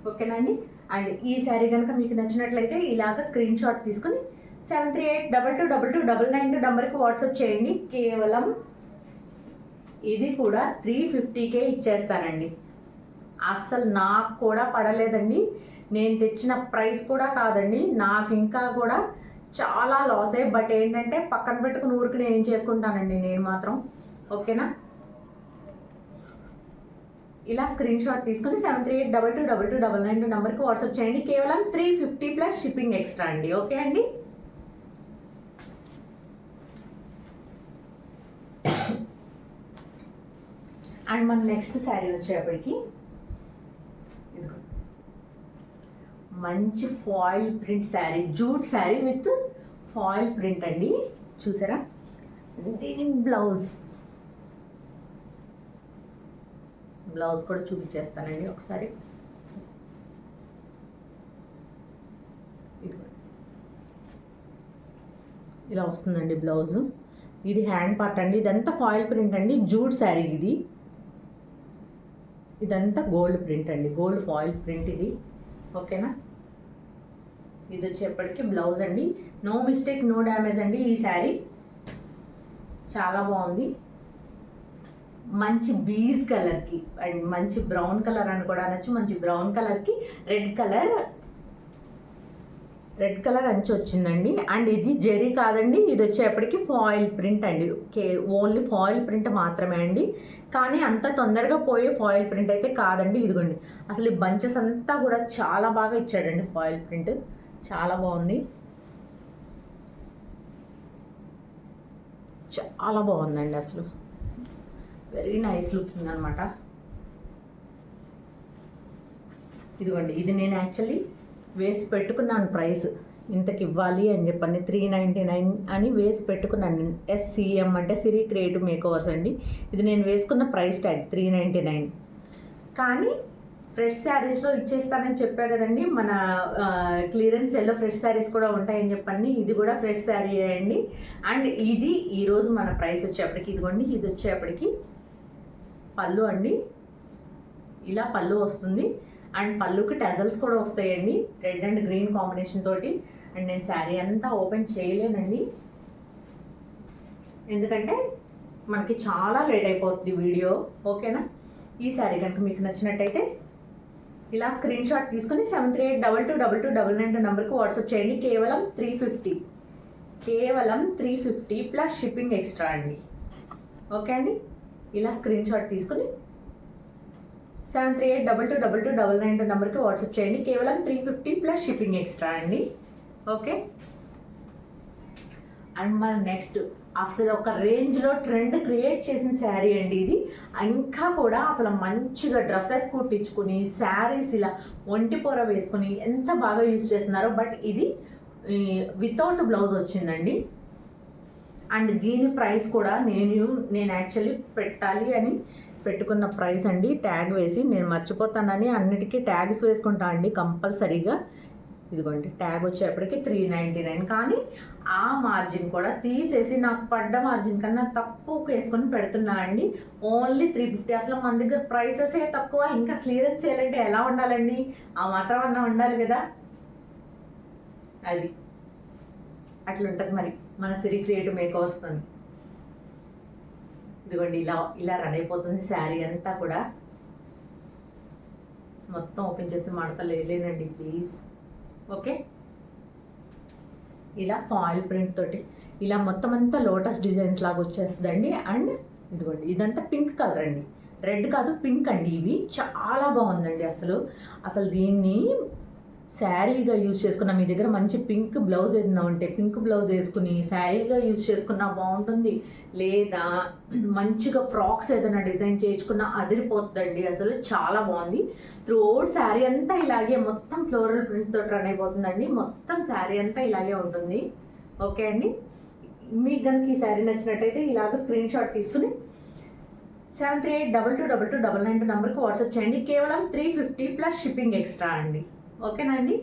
ఓకేనండి. అండ్ ఈ శారీ కనుక మీకు నచ్చినట్లయితే ఇలాగ స్క్రీన్ షాట్ తీసుకొని 73822299 నెంబర్కి వాట్సాప్ చేయండి. కేవలం ఇది కూడా 350కే ఇచ్చేస్తానండి. అస్సలు నాకు కూడా పడలేదండి. నేను తెచ్చిన ప్రైస్ కూడా కాదండి. నాకు ఇంకా కూడా చాలా లాసే. బట్ ఏంటంటే పక్కన పెట్టుకుని ఊరికి నేను ఏం చేసుకుంటానండి నేను మాత్రం. ఓకేనా? ఇలా స్క్రీన్ షాట్ తీసుకుని 73822299 నెంబర్కి వాట్సాప్ చేయండి. కేవలం 350 ప్లస్ షిప్పింగ్ ఎక్స్ట్రా అండి. ఓకే అండి. అండ్ మన నెక్స్ట్ శారీ వచ్చేప్పటికి మంచి foil print sari, jute sari with foil print అండి. చూసారా? దీని బ్లౌజ్ కూడా చూపించేస్తానండి ఒకసారి. ఇలా వస్తుందండి బ్లౌజు. ఇది హ్యాండ్ పార్ట్ అండి. ఇదంతా ఫాయిల్ ప్రింట్ అండి. జూట్ శారీ ఇది. ఇదంతా గోల్డ్ ప్రింట్ అండి, గోల్డ్ ఫాయిల్ ప్రింట్ ఇది. ఓకేనా? ఇది వచ్చేప్పటికి బ్లౌజ్ అండి. నో మిస్టేక్, నో డ్యామేజ్ అండి. ఈ శారీ చాలా బాగుంది. మంచి బీజ్ కలర్కి అండ్ మంచి బ్రౌన్ కలర్ అని కూడా అనొచ్చు. మంచి బ్రౌన్ కలర్కి రెడ్ కలర్ రెడ్ కలర్ అంచు వచ్చిందండి. అండ్ ఇది జెరీ కాదండి, ఇది వచ్చేప్పటికి ఫాయిల్ ప్రింట్ అండి. ఓన్లీ ఫాయిల్ ప్రింట్ మాత్రమే అండి, కానీ అంత తొందరగా పోయే ఫాయిల్ ప్రింట్ అయితే కాదండి. ఇదిగోండి, అసలు ఈ బంచెస్ అంతా కూడా చాలా బాగా ఇచ్చాడండి ఫాయిల్ ప్రింట్, చాలా బాగుంది, చాలా బాగుందండి. అసలు వెరీ నైస్ లుకింగ్ అనమాట. ఇదిగోండి, ఇది నేను యాక్చువల్లీ వేసి పెట్టుకున్నాను ప్రైస్ ఇంతకి ఇవ్వాలి అని చెప్పండి, 399 అని వేసి పెట్టుకున్నాను. SCM అంటే సిరి క్రియేటివ్ మేకోవర్స్ అండి. ఇది నేను వేసుకున్న ప్రైస్ ట్యాగ్ 399. కానీ ఫ్రెష్ శారీస్లో ఇచ్చేస్తానని చెప్పా కదండి, మన క్లియరెన్స్ సేల్లో ఫ్రెష్ శారీస్ కూడా ఉంటాయని చెప్పండి. ఇది కూడా ఫ్రెష్ శారీ అండి. అండ్ ఇది ఈరోజు మన ప్రైస్ వచ్చేప్పటికి, ఇదిగోండి, ఇది వచ్చేప్పటికి పళ్ళు అండి. ఇలా పళ్ళు వస్తుంది. అండ్ పళ్ళుకి టజల్స్ కూడా వస్తాయండి, రెడ్ అండ్ గ్రీన్ కాంబినేషన్ తోటి. అండ్ నేను శారీ అంతా ఓపెన్ చేయలేనండి, ఎందుకంటే మనకి చాలా లేట్ అయిపోతుంది వీడియో. ఓకేనా? ఈ శారీ కనుక మీకు నచ్చినట్టయితే ఇలా స్క్రీన్ షాట్ తీసుకుని 7382222299 నెంబర్కి వాట్సాప్ చేయండి. కేవలం 350 ప్లస్ షిప్పింగ్ ఎక్స్ట్రా అండి. ఓకే అండి, ఇలా స్క్రీన్ షాట్ తీసుకుని 7382222299 నెంబర్కి వాట్సాప్ చేయండి. కేవలం 350 ప్లస్ షిప్పింగ్ ఎక్స్ట్రా అండి. ఓకే. అండ్ మన నెక్స్ట్ అసలు ఒక రేంజ్లో ట్రెండ్ క్రియేట్ చేసిన శారీ అండి ఇది. ఇంకా కూడా అసలు మంచిగా డ్రెస్సెస్ కుట్టించుకుని శారీస్ ఇలా ఒంటి పొర వేసుకుని ఎంత బాగా యూజ్ చేస్తున్నారో. బట్ ఇది వితౌట్ బ్లౌజ్ వచ్చిందండి. అండ్ దీని ప్రైస్ కూడా నేను యాక్చువల్లీ పెట్టాలి అని పెట్టుకున్న ప్రైస్ అండి, ట్యాగ్ వేసి. నేను మర్చిపోతానని అన్నిటికీ ట్యాగ్స్ వేసుకుంటా అండి కంపల్సరీగా. ఇదిగోండి, ట్యాగ్ వచ్చేప్పటికి 399. కానీ ఆ మార్జిన్ కూడా తీసేసి నాకు పడ్డ మార్జిన్ కన్నా తక్కువకు వేసుకొని పెడుతున్నా అండి. ఓన్లీ 350. అసలు మన దగ్గర ప్రైసెసే తక్కువ, ఇంకా క్లియరెన్స్ చేయాలంటే ఎలా ఉండాలండి? ఆ మాత్రం అన్నా ఉండాలి కదా. అది అట్లుంటుంది మరి మన సిరి క్రియేటివ్ మేకోవర్స్తో. ఇదిగోండి, ఇలా రన్ అయిపోతుంది శారీ అంతా కూడా. మొత్తం ఓపెన్ చేసి మడతలు వేయలేనండి ప్లీజ్. ఓకే, ఇలా ఫాయిల్ ప్రింట్ తోటి ఇలా మొత్తం అంతా లోటస్ డిజైన్స్ లాగా వచ్చేస్తుందండి. అండ్ ఇదిగోండి, ఇదంతా పింక్ కలర్ అండి, రెడ్ కాదు పింక్ అండి. ఇవి చాలా బాగుందండి. అసలు దీన్ని శారీగా యూజ్ చేసుకున్న, మీ దగ్గర మంచి పింక్ బ్లౌజ్ ఏదైనా ఉంటే పింక్ బ్లౌజ్ వేసుకుని శారీగా యూజ్ చేసుకున్నా బాగుంటుంది. లేదా మంచిగా ఫ్రాక్స్ ఏదైనా డిజైన్ చేయించుకున్నా అదిరిపోతుందండి. అసలు చాలా బాగుంది. త్రూ అవుట్ శారీ అంతా ఇలాగే మొత్తం ఫ్లోరల్ ప్రింట్ తోటి రన్ అయిపోతుందండి. మొత్తం శారీ అంతా ఇలాగే ఉంటుంది. ఓకే అండి, మీకు కనుక ఈ శారీ నచ్చినట్టయితే ఇలాగ స్క్రీన్ షాట్ తీసుకుని 7382222299 నెంబర్కి వాట్సాప్ చేయండి. కేవలం 350 ప్లస్ షిప్పింగ్ ఎక్స్ట్రా అండి. ఓకేనా అండి?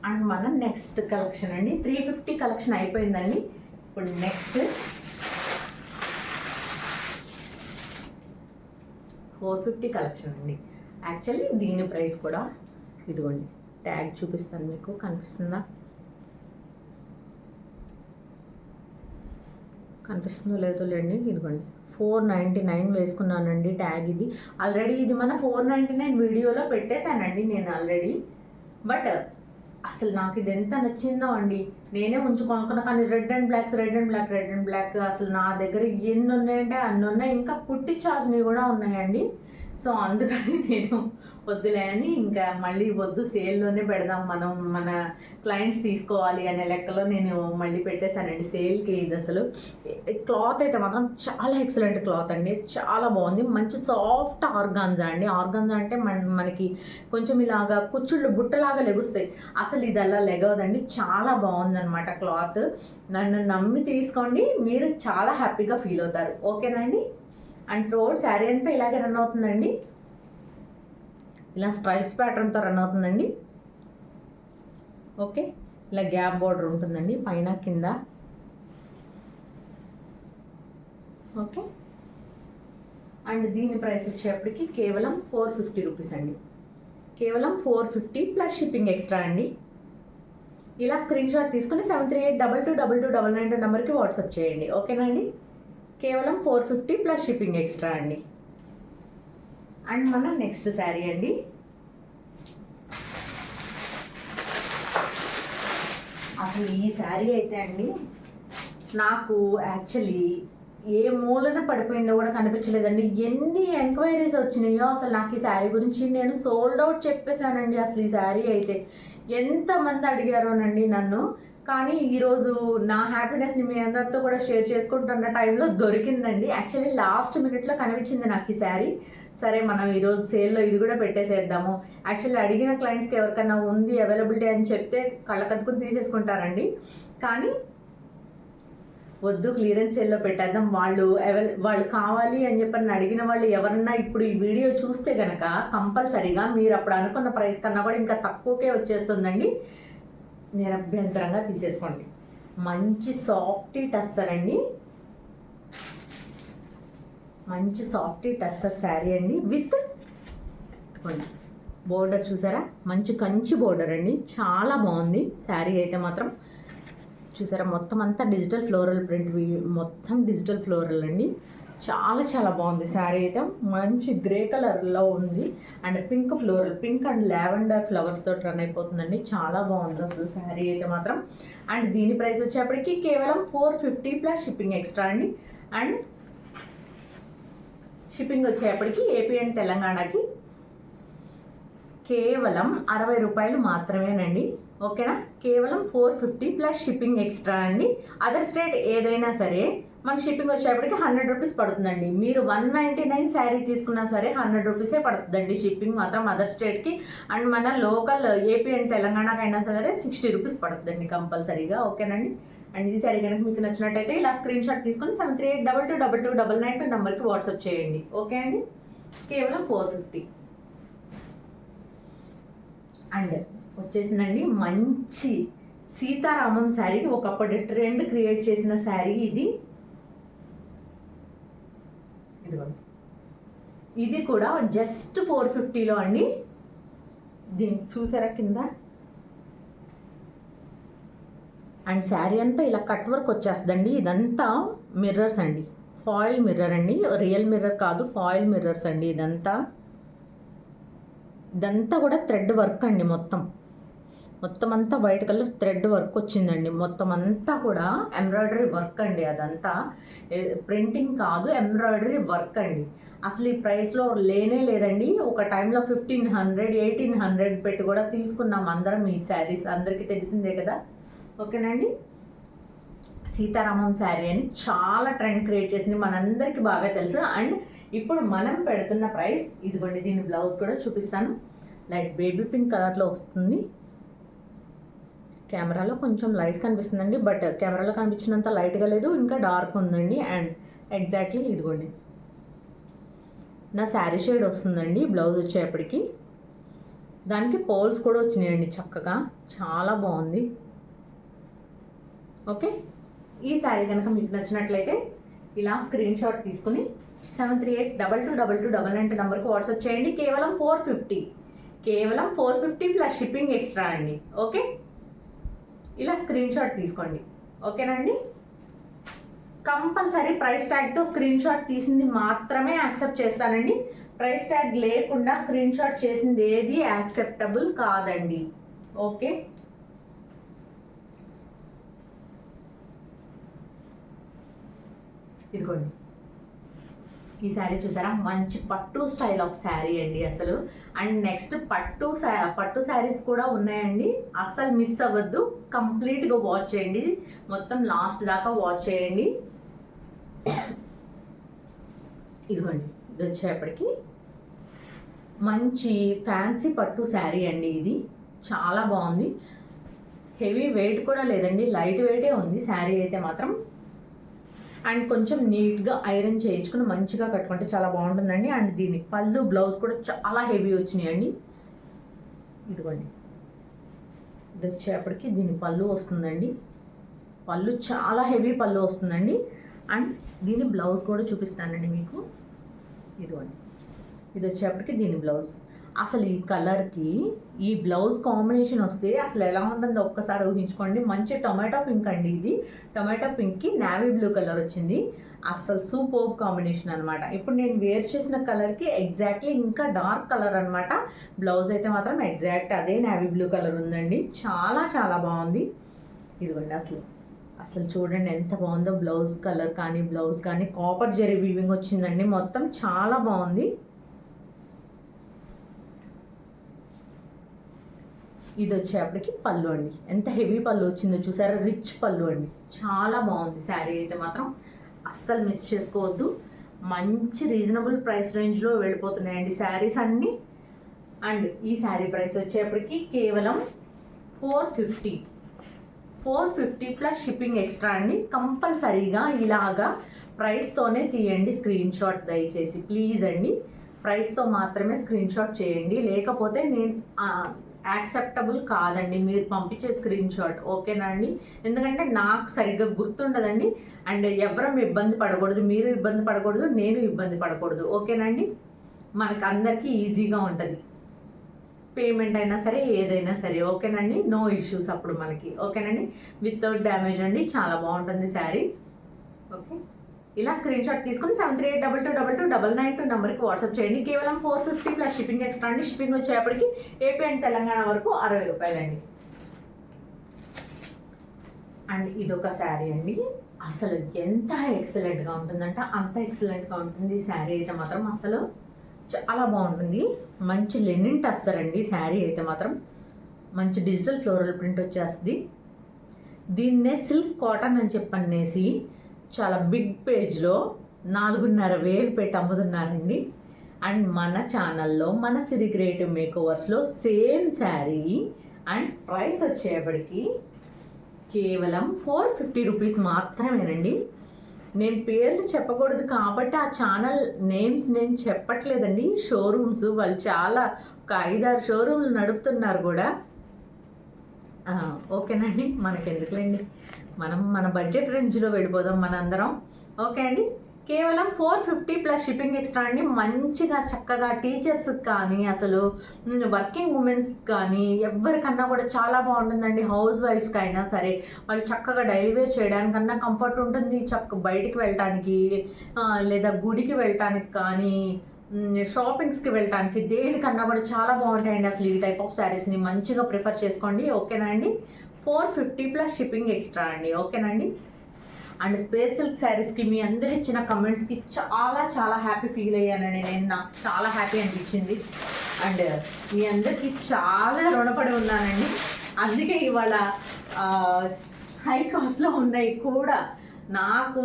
అండ్ మన నెక్స్ట్ కలెక్షన్ అండి, 350 కలెక్షన్ అయిపోయిందండి. ఇప్పుడు నెక్స్ట్ 450 కలెక్షన్ అండి. యాక్చువల్లీ దీని ప్రైస్ కూడా ఇదిగోండి, ట్యాగ్ చూపిస్తాను మీకు, కనిపిస్తుందో లేదో లేండి. ఇదిగోండి, 499 వేసుకున్నానండి ట్యాగ్. ఇది ఆల్రెడీ ఇది మన 499 వీడియోలో పెట్టేశానండి నేను ఆల్రెడీ. బట్ అసలు నాకు ఇది ఎంత నచ్చిందో అండి, నేనే ఉంచుకోనుకున్నా. కానీ రెడ్ అండ్ బ్లాక్ అసలు నా దగ్గర ఎన్ని ఉన్నాయంటే అన్ని ఉన్నాయి. ఇంకా కుట్టించాల్సినవి కూడా ఉన్నాయండి. సో అందుకని నేను వద్దులే అని ఇంకా మళ్ళీ వద్దు, సేల్లోనే పెడదాం మనం, మన క్లయింట్స్ తీసుకోవాలి అనే లెక్కలో నేను మళ్ళీ పెట్టేశానండి సేల్కి. ఇది అసలు క్లాత్ అయితే మాత్రం చాలా ఎక్సలెంట్ క్లాత్ అండి, చాలా బాగుంది. మంచి సాఫ్ట్ ఆర్గాన్జా అండి. ఆర్గాన్జా అంటే మనకి కొంచెం ఇలాగా కుచ్చుళ్ళు బుట్టలాగా లెగుస్తాయి. అసలు ఇది అలా లెగవదండి, చాలా బాగుందన్నమాట క్లాత్. నన్ను నమ్మి తీసుకోండి, మీరు చాలా హ్యాపీగా ఫీల్ అవుతారు. ఓకేనా అండి? అండ్ త్రోట్ శారీ అంతా ఇలాగే రన్ అవుతుందండి. ఇలా స్ట్రైప్స్ ప్యాటర్న్తో రన్ అవుతుందండి. ఓకే, ఇలా గ్యాప్ బార్డర్ ఉంటుందండి పైన కింద. ఓకే, అండ్ దీని ప్రైస్ వచ్చేప్పటికి కేవలం 450 రూపీస్ అండి. కేవలం 450 ప్లస్ షిప్పింగ్ ఎక్స్ట్రా అండి. ఇలా స్క్రీన్ షాట్ తీసుకుని 7382222299 నెంబర్కి వాట్సాప్ చేయండి. ఓకేనా అండి? కేవలం 450 ప్లస్ షిప్పింగ్ ఎక్స్ట్రా అండి. అండ్ మన నెక్స్ట్ శారీ అండి. అసలు ఈ శారీ అయితే అండి నాకు యాక్చువల్లీ ఏ మూలన పడిపోయిందో కూడా కనిపించలేదండి. ఎన్ని ఎంక్వైరీస్ వచ్చినాయో అసలు నాకు ఈ శారీ గురించి. నేను సోల్డ్ అవుట్ చెప్పేశానండి. అసలు ఈ శారీ అయితే ఎంతమంది అడిగారోనండి నన్ను. కానీ ఈరోజు నా హ్యాపీనెస్ని మీ అందరితో కూడా షేర్ చేసుకుంటున్న టైంలో దొరికిందండి. యాక్చువల్లీ లాస్ట్ మినిట్లో కనిపించింది నాకు ఈ శారీ. సరే మనం ఈరోజు సేల్లో ఇది కూడా పెట్టేసేద్దాము. యాక్చువల్లీ అడిగిన క్లయింట్స్కి ఎవరికైనా ఉంది అవైలబిలిటీ అని చెప్తే కళ్ళకద్దుకుని తీసేసుకుంటారండి. కానీ వద్దు, క్లియరెన్స్ సేల్లో పెట్టేద్దాం. వాళ్ళు కావాలి అని చెప్పని అడిగిన వాళ్ళు ఎవరన్నా ఇప్పుడు ఈ వీడియో చూస్తే కనుక కంపల్సరీగా మీరు అప్పుడు అనుకున్న ప్రైస్ కన్నా కూడా ఇంకా తక్కువకే వచ్చేస్తుందండి. నిరభ్యంతరంగా తీసేసుకోండి. మంచి సాఫ్టీ టస్సర్ అండి, మంచి సాఫ్టీ టస్సర్ శారీ అండి. విత్ బోర్డర్ చూసారా, మంచి కంచి బోర్డర్ అండి. చాలా బాగుంది శారీ అయితే మాత్రం. చూసారా మొత్తం అంతా డిజిటల్ ఫ్లోరల్ ప్రింట్, మొత్తం డిజిటల్ ఫ్లోరల్ అండి. చాలా చాలా బాగుంది శారీ అయితే. మంచి గ్రే కలర్లో ఉంది and pink floral, pink and lavender flowers తోటి రన్ అయిపోతుందండి. చాలా బాగుంది అసలు శారీ అయితే మాత్రం. అండ్ దీని ప్రైస్ వచ్చేప్పటికి కేవలం 450 ప్లస్ షిప్పింగ్ ఎక్స్ట్రా అండి. అండ్ షిప్పింగ్ వచ్చేప్పటికి ఏపీ అండ్ తెలంగాణకి కేవలం 60 రూపాయలు మాత్రమేనండి. ఓకేనా, కేవలం 450 ప్లస్ షిప్పింగ్ ఎక్స్ట్రా అండి. అదర్ స్టేట్ ఏదైనా సరే మన షిప్పింగ్ వచ్చేప్పటికి 100 రూపీస్ పడుతుందండి. మీరు 199 శారీ తీసుకున్నా సరే 100 రూపీసే పడుతుందండి షిప్పింగ్ మాత్రం అదర్ స్టేట్కి. అండ్ మన లోకల్ ఏపీ అండ్ తెలంగాణకి అయినా సరే 60 రూపీస్ పడుతుందండి కంపల్సరీగా. ఓకేనండి. అండ్ ఈ శారీ కనుక మీకు నచ్చినట్టయితే ఇలా స్క్రీన్ షాట్ తీసుకొని 7382222299 నెంబర్కి వాట్సాప్ చేయండి. ఓకే అండి, కేవలం 450. అండ్ వచ్చేసిందండి మంచి సీతారామం శారీకి ఒకప్పటి ట్రెండ్ క్రియేట్ చేసిన శారీ ఇది. ఇది కూడా జస్ట్ 450లో అండి. దీన్ని చూసారా కింద. అండ్ శారీ అంతా ఇలా కట్ వర్క్ వచ్చేస్తుందండి. ఇదంతా మిర్రర్స్ అండి, ఫాయిల్ మిర్రర్ అండి, రియల్ మిర్రర్ కాదు, ఫాయిల్ మిర్రర్స్ అండి. ఇదంతా కూడా థ్రెడ్ వర్క్ అండి. మొత్తం అంతా వైట్ కలర్ థ్రెడ్ వర్క్ వచ్చిందండి. మొత్తం అంతా కూడా ఎంబ్రాయిడరీ వర్క్ అండి. అదంతా ప్రింటింగ్ కాదు, ఎంబ్రాయిడరీ వర్క్ అండి. అసలు ఈ ప్రైస్లో లేనే లేదండి. ఒక టైంలో 1500 1800 పెట్టి కూడా తీసుకున్నాం అందరం ఈ శారీస్. అందరికీ తెలిసిందే కదా. ఓకేనండి. సీతారామం శారీ అని చాలా ట్రెండ్ క్రియేట్ చేసింది, మనందరికీ బాగా తెలుసు. అండ్ ఇప్పుడు మనం పెడుతున్న ప్రైస్ ఇదిగోండి. దీని బ్లౌజ్ కూడా చూపిస్తాను. లైట్ బేబీ పింక్ కలర్లో వస్తుంది. కెమెరాలో కొంచెం లైట్ కనిపిస్తుందండి, బట్ కెమెరాలో కనిపించినంత లైట్గా లేదు, ఇంకా డార్క్ ఉందండి. అండ్ ఎగ్జాక్ట్లీ ఇదిగోండి నా శారీ షేడ్ వస్తుందండి. బ్లౌజ్ వచ్చేప్పటికి దానికి పోల్స్ కూడా వచ్చినాయండి చక్కగా. చాలా బాగుంది. ఓకే, ఈ శారీ కనుక మీకు నచ్చినట్లయితే ఇలా స్క్రీన్ షాట్ తీసుకుని 73822299 నెంబర్కి వాట్సాప్ చేయండి. కేవలం 450 ప్లస్ షిప్పింగ్ ఎక్స్ట్రా అండి. ఓకే, ఇలా స్క్రీన్ షాట్ తీసుకోండి. ఓకేనండి. కంపల్సరీ ప్రైస్ ట్యాగ్తో స్క్రీన్ షాట్ తీసింది మాత్రమే యాక్సెప్ట్ చేస్తానండి. ప్రైస్ ట్యాగ్ లేకుండా స్క్రీన్ షాట్ చేసింది ఏది యాక్సెప్టబుల్ కాదండి. ఓకే, ఇదిగోండి ఈ శారీ చూసారా, మంచి పట్టు స్టైల్ ఆఫ్ శారీ అండి అసలు. అండ్ నెక్స్ట్ పట్టు శారీస్ కూడా ఉన్నాయండి. అస్సలు మిస్ అవ్వద్దు, కంప్లీట్గా వాచ్ చేయండి, మొత్తం లాస్ట్ దాకా వాచ్ చేయండి. ఇదిగోండి ఇది వచ్చేప్పటికి మంచి ఫ్యాన్సీ పట్టు శారీ అండి. ఇది చాలా బాగుంది. హెవీ వెయిట్ కూడా లేదండి, లైట్ వెయిటే ఉంది శారీ అయితే మాత్రం. అండ్ కొంచెం నీట్గా ఐరన్ చేయించుకుని మంచిగా కట్టుకుంటే చాలా బాగుంటుందండి. అండ్ దీని పళ్ళు బ్లౌజ్ కూడా చాలా హెవీ వచ్చినాయండి. ఇదిగోండి ఇది వచ్చేప్పటికి దీని పళ్ళు వస్తుందండి. పళ్ళు చాలా హెవీ పళ్ళు వస్తుందండి. అండ్ దీని బ్లౌజ్ కూడా చూపిస్తానండి మీకు. ఇదిగోండి ఇది వచ్చేప్పటికి దీని బ్లౌజ్. అసలు ఈ కలర్కి ఈ బ్లౌజ్ కాంబినేషన్ వస్తే అసలు ఎలా ఉంటుందో ఒక్కసారి ఊహించుకోండి. మంచి టొమాటో పింక్ అండి. ఇది టొమాటో పింక్కి నావీ బ్లూ కలర్ వచ్చింది. అస్సలు సూపర్ కాంబినేషన్ అనమాట. ఇప్పుడు నేను వేర్ చేసిన కలర్కి ఎగ్జాక్ట్లీ ఇంకా డార్క్ కలర్ అనమాట. బ్లౌజ్ అయితే మాత్రం ఎగ్జాక్ట్ అదే నేవీ బ్లూ కలర్ ఉందండి. చాలా చాలా బాగుంది. ఇదిగోండి అసలు చూడండి ఎంత బాగుందో. బ్లౌజ్ కలర్ కానీ బ్లౌజ్ కానీ కాపర్ జెరీ వీవింగ్ వచ్చిందండి. మొత్తం చాలా బాగుంది. ఇది వచ్చేప్పటికి పళ్ళు అండి. ఎంత హెవీ పళ్ళు వచ్చిందో చూసారా, రిచ్ పళ్ళు అండి. చాలా బాగుంది శారీ అయితే మాత్రం. అస్సలు మిస్ చేసుకోవద్దు. మంచి రీజనబుల్ ప్రైస్ రేంజ్లో వెళ్ళిపోతున్నాయండి శారీస్ అన్నీ. అండ్ ఈ శారీ ప్రైస్ వచ్చేప్పటికి కేవలం 450 ప్లస్ షిప్పింగ్ ఎక్స్ట్రా అండి. కంపల్సరీగా ఇలాగా ప్రైస్తోనే తీయండి స్క్రీన్ షాట్ దయచేసి ప్లీజ్ అండి. ప్రైస్తో మాత్రమే స్క్రీన్ షాట్ చేయండి, లేకపోతే నేను యాక్సెప్టబుల్ కాదండి మీరు పంపించే స్క్రీన్ షాట్. ఓకేనా అండి? ఎందుకంటే నాకు సరిగ్గా గుర్తుండదండి. అండ్ ఎవరం ఇబ్బంది పడకూడదు, మీరు ఇబ్బంది పడకూడదు, నేను ఇబ్బంది పడకూడదు. ఓకేనండి? మనకు అందరికీ ఈజీగా ఉంటుంది, పేమెంట్ అయినా సరే ఏదైనా సరే. ఓకేనండి? నో ఇష్యూస్ అప్పుడు మనకి. ఓకేనండి? వితౌట్ డ్యామేజ్ అండి. చాలా బాగుంటుంది శారీ. ఓకే, ఇలా స్క్రీన్ షాట్ తీసుకుని 7382229992 నెంబర్కి వాట్సాప్ చేయండి. కేవలం 450 ప్లస్ షిప్పింగ్ ఎక్స్ట్రా అండి. షిప్పింగ్ వచ్చేప్పటికి ఏపీ అండ్ తెలంగాణ వరకు 60 రూపాయలండి. అండ్ ఇదొక శారీ అండి. అసలు ఎంత ఎక్సలెంట్గా ఉంటుందంటే అంత ఎక్సలెంట్గా ఉంటుంది ఈ శారీ అయితే మాత్రం. అసలు చాలా బాగుంటుంది. మంచి లెనిన్ టస్సర్ అండి శారీ అయితే మాత్రం. మంచి డిజిటల్ ఫ్లోరల్ ప్రింట్ వచ్చేస్తుంది. దీన్నే సిల్క్ కాటన్ అని చెప్పనేసి చాలా బిగ్ పేజ్లో 4,500 పెట్టి అమ్ముతున్నారండి. అండ్ మన ఛానల్లో మన సిరి క్రియేటివ్ మేకోవర్స్లో సేమ్ శారీ అండ్ ప్రైస్ వచ్చేప్పటికి కేవలం 450 రూపీస్ మాత్రమేనండి. నేను పేర్లు చెప్పకూడదు కాబట్టి ఆ ఛానల్ నేమ్స్ నేను చెప్పట్లేదండి. షోరూమ్స్ వాళ్ళు చాలా ఒక 5-6 షోరూమ్లు నడుపుతున్నారు కూడా. ఓకేనండి, మనకెందుకులేండి, మనం మన బడ్జెట్ రేంజ్లో వెళ్ళిపోదాం మనందరం. ఓకే అండి, కేవలం 450 ప్లస్ షిప్పింగ్ ఎక్స్ట్రా అండి. మంచిగా చక్కగా టీచర్స్కి కానీ అసలు వర్కింగ్ ఉమెన్స్కి కానీ ఎవరికన్నా కూడా చాలా బాగుంటుందండి. హౌస్ వైఫ్స్కి అయినా సరే వాళ్ళు చక్కగా డైలీ వేర్ చేయడానికన్నా కంఫర్ట్ ఉంటుంది. బయటికి వెళ్ళటానికి లేదా గుడికి వెళ్ళటానికి కానీ షాపింగ్స్కి వెళ్ళటానికి దేనికన్నా కూడా చాలా బాగుంటాయండి. అసలు ఈ టైప్ ఆఫ్ శారీస్ని మంచిగా ప్రిఫర్ చేసుకోండి. ఓకేనా అండి? 450 ప్లస్ షిప్పింగ్ ఎక్స్ట్రా అండి. ఓకేనండి? అండ్ స్పేస్ సిల్క్ శారీస్కి మీ అందరు ఇచ్చిన కమెంట్స్కి చాలా చాలా హ్యాపీ ఫీల్ అయ్యానండి నేను. నాకు చాలా హ్యాపీ అనిపించింది. అండ్ మీ అందరికీ చాలా రుణపడి ఉన్నానండి. అందుకే ఇవాళ హై కాస్ట్లో ఉన్నాయి కూడా నాకు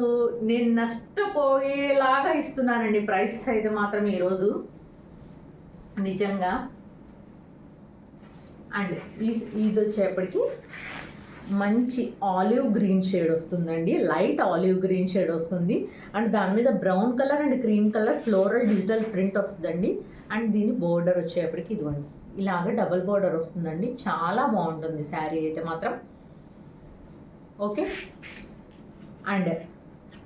నేను నష్టపోయేలాగా ఇస్తున్నానండి ప్రైసెస్ అయితే మాత్రం ఈరోజు నిజంగా. అండ్ ఇది వచ్చేప్పటికి మంచి ఆలివ్ గ్రీన్ షేడ్ వస్తుందండి. లైట్ ఆలివ్ గ్రీన్ షేడ్ వస్తుంది. అండ్ దాని మీద brown colour and cream colour floral digital print వస్తుందండి. అండ్ దీని బోర్డర్ వచ్చేప్పటికి ఇదిగోండి ఇలాగ డబుల్ బోర్డర్ వస్తుందండి. చాలా బాగుంటుంది శారీ అయితే మాత్రం. ఓకే, అండ్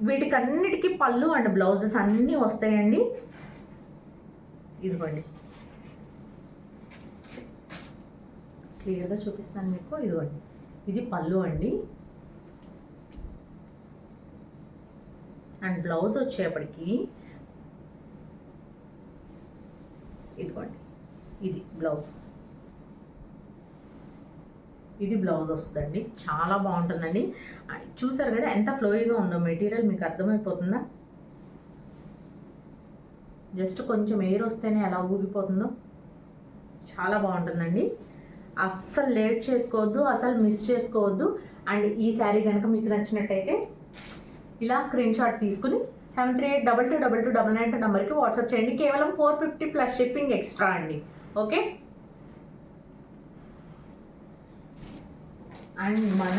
వీటికన్నిటికీ పళ్ళు అండ్ బ్లౌజెస్ అన్నీ వస్తాయండి. ఇదిగోండి క్లియర్గా చూపిస్తాను మీకు. ఇదిగోండి ఇది పళ్ళు అండి. అండ్ బ్లౌజ్ వచ్చేప్పటికి ఇదిగోండి ఇది బ్లౌజ్. ఇది బ్లౌజ్ వస్తుందండి. చాలా బాగుంటుందండి. చూసారు కదా ఎంత ఫ్లోయిగా ఉందో మెటీరియల్, మీకు అర్థమైపోతుందా? జస్ట్ కొంచెం ఎయిర్ వస్తేనే ఎలా ఊగిపోతుందో. చాలా బాగుంటుందండి. అస్సలు లేట్ చేసుకోవద్దు, అసలు మిస్ చేసుకోవద్దు. అండ్ ఈ శారీ కనుక మీకు నచ్చినట్టయితే ఇలా స్క్రీన్ షాట్ తీసుకుని 7382229992 నెంబర్కి వాట్సాప్ చేయండి. కేవలం 450 ప్లస్ షిప్పింగ్ ఎక్స్ట్రా అండి. ఓకే, అండ్ మన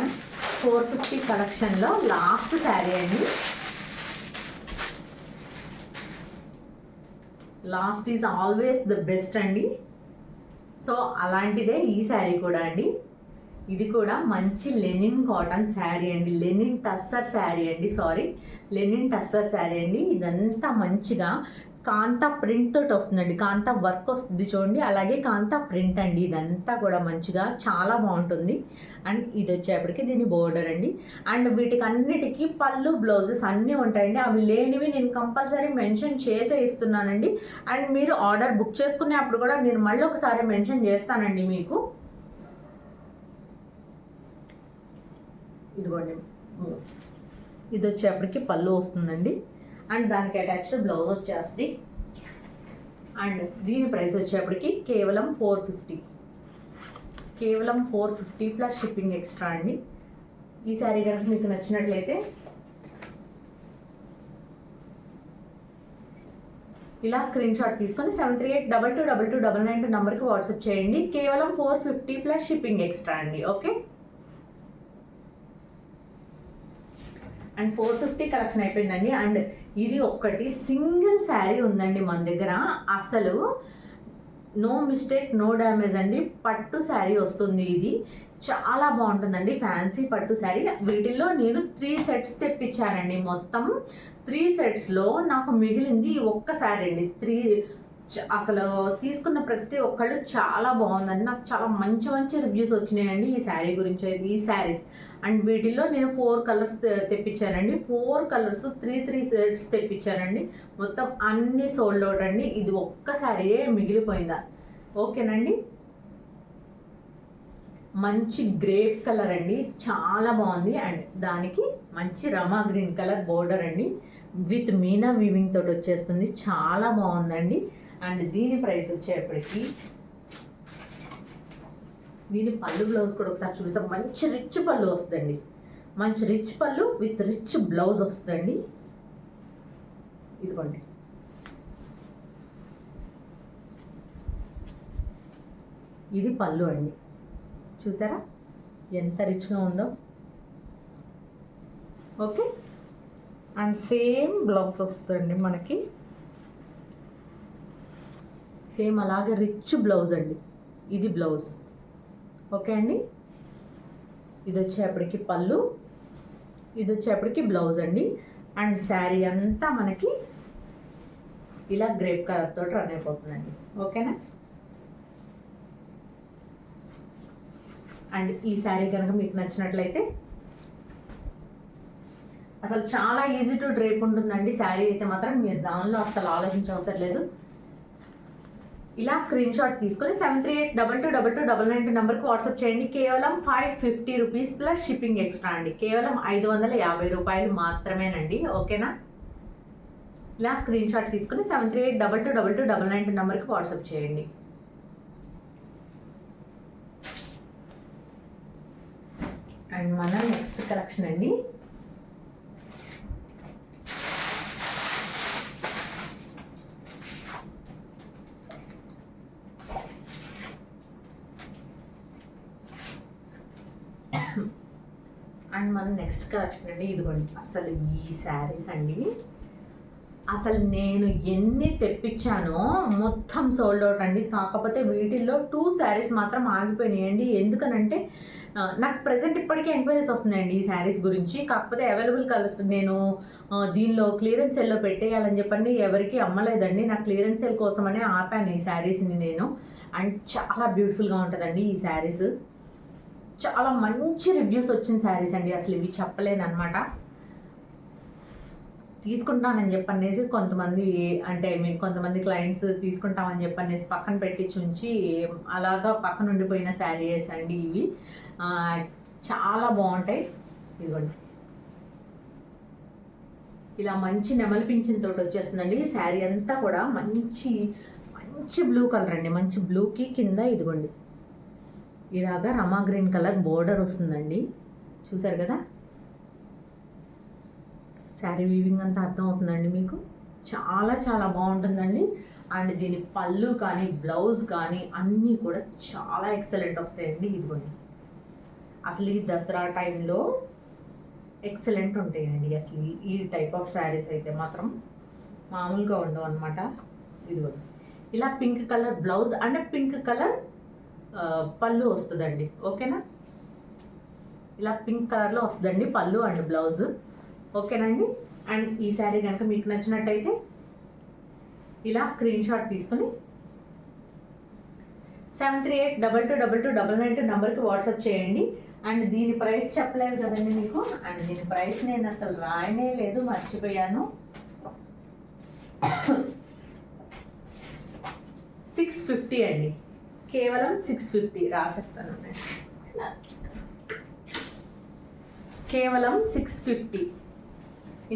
450 కలెక్షన్లో లాస్ట్ శారీ అండి. Last is always the best అండి. సో అలాంటిదే ఈ శారీ కూడా అండి. ఇది కూడా మంచి లెనిన్ కాటన్ శారీ అండి. లెనిన్ టస్సర్ శారీ అండి. లెనిన్ టస్సర్ శారీ అండి. ఇదంతా మంచిగా కాంతా ప్రింట్ తోటి వస్తుందండి, కాంతా వర్క్ వస్తుంది చూడండి, అలాగే కాంతా ప్రింట్ అండి. ఇదంతా కూడా మంచిగా చాలా బాగుంటుంది. అండ్ ఇది వచ్చేప్పటికి దీని బోర్డర్ అండి. అండ్ వీటికి అన్నిటికీ పళ్ళు బ్లౌజెస్ అన్నీ ఉంటాయండి. అవి లేనివి నేను కంపల్సరీ మెన్షన్ చేసే ఇస్తున్నానండి. అండ్ మీరు ఆర్డర్ బుక్ చేసుకునేప్పుడు కూడా నేను మళ్ళీ ఒకసారి మెన్షన్ చేస్తానండి మీకు. ఇదిగోండి, ఇది వచ్చేప్పటికి పళ్ళు వస్తుందండి. అండ్ దానికి అటాచ్డ్ బ్లౌజ్ వచ్చేస్తుంది. అండ్ దీని ప్రైస్ వచ్చేప్పటికి కేవలం 450, కేవలం 450 ప్లస్ షిప్పింగ్ ఎక్స్ట్రా అండి. ఈ శారీ కనుక మీకు నచ్చినట్లయితే ఇలా స్క్రీన్ షాట్ తీసుకొని 73822299 నెంబర్కి వాట్సాప్ చేయండి. కేవలం 450 ప్లస్ షిప్పింగ్ ఎక్స్ట్రా అండి. ఓకే, అండ్ 450 కలెక్షన్ అయిపోయిందండి. అండ్ ఇది ఒక్కటి సింగిల్ శారీ ఉందండి మన దగ్గర. అసలు నో మిస్టేక్, నో డ్యామేజ్ అండి. పట్టు శారీ వస్తుంది. ఇది చాలా బాగుంటుందండి, ఫ్యాన్సీ పట్టు శారీ. వీటిల్లో నేను 3 సెట్స్ తెప్పించానండి. మొత్తం 3 సెట్స్లో నాకు మిగిలింది ఒక్క శారీ అండి. అసలు తీసుకున్న ప్రతి ఒక్కళ్ళు చాలా బాగుందండి. నాకు చాలా మంచి మంచి రివ్యూస్ వచ్చినాయండి ఈ శారీ గురించి, ఈ శారీస్. అండ్ వీటిల్లో నేను 4 కలర్స్ తెప్పించానండి. 4 కలర్స్ 3 సెట్స్ తెప్పించానండి. మొత్తం అన్ని సోల్డ్ అవుట్ అండి. ఇది ఒక్క శారీయే మిగిలిపోయిందా. ఓకేనండి, మంచి గ్రేప్ కలర్ అండి, చాలా బాగుంది. అండ్ దానికి మంచి రమా గ్రీన్ కలర్ బోర్డర్ అండి, విత్ మీనా వీవింగ్ తోటి వచ్చేస్తుంది. చాలా బాగుందండి. అండ్ దీని ప్రైస్ వచ్చేప్పటికి, దీని పళ్ళు బ్లౌజ్ కూడా ఒకసారి చూపిస్తాం. మంచి రిచ్ పళ్ళు వస్తుందండి, మంచి రిచ్ పళ్ళు విత్ రిచ్ బ్లౌజ్ వస్తుందండి. ఇదిగోండి, ఇది పళ్ళు అండి. చూసారా ఎంత రిచ్గా ఉందో. ఓకే, అండ్ సేమ్ బ్లౌజ్ వస్తుంది మనకి, సేమ్ అలాగే రిచ్ బ్లౌజ్ అండి. ఇది బ్లౌజ్. ఓకే అండి, ఇది వచ్చేప్పటికి పళ్ళు, ఇది వచ్చేప్పటికి బ్లౌజ్ అండి. అండ్ శారీ అంతా మనకి ఇలా గ్రేప్ కలర్ తోటి రన్ అయిపోతుందండి. ఓకేనా, అండ్ ఈ శారీ కనుక మీకు నచ్చినట్లయితే అసలు చాలా ఈజీ టు డ్రేప్ ఉంటుందండి శారీ అయితే మాత్రం. మీరు దానిలో అసలు ఆలోచించవసరం లేదు. ఇలా స్క్రీన్ షాట్ తీసుకొని 73822299 నెంబర్కి వాట్సాప్ చేయండి. కేవలం 550 రూపీస్ ప్లస్ షిప్పింగ్ ఎక్స్ట్రా అండి. కేవలం 550 రూపాయలు మాత్రమేనండి. ఓకేనా, ఇలా స్క్రీన్ షాట్ తీసుకొని 73822299 నెంబర్కి వాట్సాప్ చేయండి. అండ్ మన నెక్స్ట్ కలెక్షన్ అండి, అండ్ మన నెక్స్ట్ కలెక్షన్ అండి. ఇదిగోండి, అసలు ఈ శారీస్ అండి, అసలు నేను ఎన్ని తెప్పించానో మొత్తం సోల్డ్ అవుట్ అండి. కాకపోతే వీటిల్లో 2 శారీస్ మాత్రం ఆగిపోయినాయండి. ఎందుకనంటే నాకు ప్రజెంట్ ఇప్పటికే ఎంక్వైరీస్ వస్తున్నాయండి ఈ శారీస్ గురించి. కాకపోతే అవైలబుల్ కలర్స్ నేను దీనిలో క్లియరెన్స్ సెల్లో పెట్టేయాలని చెప్పండి ఎవరికి అమ్మలేదండి. నా క్లియరెన్స్ సెల్ కోసమనే ఆపాను ఈ శారీస్ని నేను. అండ్ చాలా బ్యూటిఫుల్గా ఉంటుందండి ఈ శారీస్. చాలా మంచి రివ్యూస్ వచ్చిన శారీస్ అండి. అసలు ఇవి చెప్పలేను అనమాట. తీసుకుంటానని చెప్పనేసి కొంతమంది, అంటే మీరు కొంతమంది క్లయింట్స్ తీసుకుంటామని చెప్పనేసి పక్కన పెట్టించి ఉంచి అలాగా పక్కన ఉండిపోయిన శారీస్ అండి ఇవి. చాలా బాగుంటాయి. ఇదిగోండి, ఇలా మంచి నెమలి పింఛన్ తోటి వచ్చేస్తుందండి. శారీ అంతా కూడా మంచి మంచి బ్లూ కలర్ అండి. మంచి బ్లూకి కింద ఇదిగోండి ఇలాగా రమా గ్రీన్ కలర్ బోర్డర్ వస్తుందండి. చూసారు కదా, శారీ వీవింగ్ అంతా అర్థమవుతుందండి మీకు. చాలా చాలా బాగుంటుందండి. అండ్ దీని పళ్ళు కానీ బ్లౌజ్ కానీ అన్నీ కూడా చాలా ఎక్సలెంట్ వస్తాయండి. ఇదిగోండి, అసలు ఈ దసరా టైంలో ఎక్సలెంట్ ఉంటాయండి. అసలు ఈ టైప్ ఆఫ్ శారీస్ అయితే మాత్రం మామూలుగా ఉండవు అనమాట. ఇదిగోండి, ఇలా pink colour blouse and pink colour పళ్ళు వస్తుందండి. ఓకేనా, ఇలా పింక్ కలర్లో వస్తుందండి పళ్ళు అండ్ బ్లౌజ్. ఓకేనండి, అండ్ ఈ శారీ కనుక మీకు నచ్చినట్టయితే ఇలా స్క్రీన్ షాట్ తీసుకుని 7382222299 నెంబర్కి వాట్సాప్ చేయండి. అండ్ దీని ప్రైస్ చెప్పలేదు కదండి మీకు. అండ్ దీని ప్రైస్ నేను అసలు రాయనే లేదు, మర్చిపోయాను. 650 అండి, కేవలం 650 రాసేస్తాను. కేవలం 650.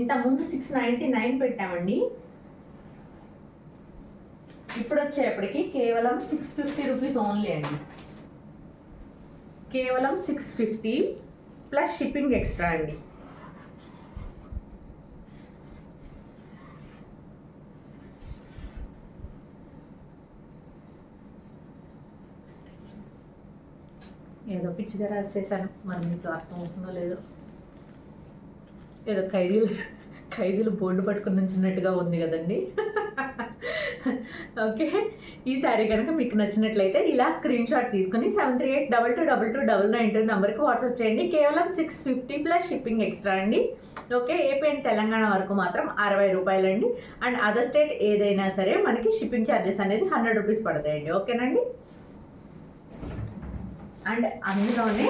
ఇంతకుముందు 699 పెట్టామండి. ఇప్పుడు వచ్చేప్పటికి కేవలం 650 రూపీస్ ఓన్లీ అండి. కేవలం 650 ప్లస్ షిప్పింగ్ ఎక్స్ట్రా అండి. ఏదో పిచ్చిగా రాసేసాను, మరి మీకు అర్థం అవుతుందో లేదో. ఏదో ఖైదీలు బోర్డు పట్టుకుని నుంచినట్టుగా ఉంది కదండి. ఓకే, ఈ శారీ కనుక మీకు నచ్చినట్లయితే ఇలా స్క్రీన్ షాట్ తీసుకుని 7382222299 నెంబర్కి వాట్సాప్ చేయండి. కేవలం 650 ప్లస్ షిప్పింగ్ ఎక్స్ట్రా అండి. ఓకే, ఏపీ అండ్ తెలంగాణ వరకు మాత్రం 60 రూపాయలండి. అండ్ అదర్ స్టేట్ ఏదైనా సరే మనకి షిప్పింగ్ ఛార్జెస్ అనేది 100 రూపీస్ పడతాయండి. ఓకేనండి. అండ్ అందులోనే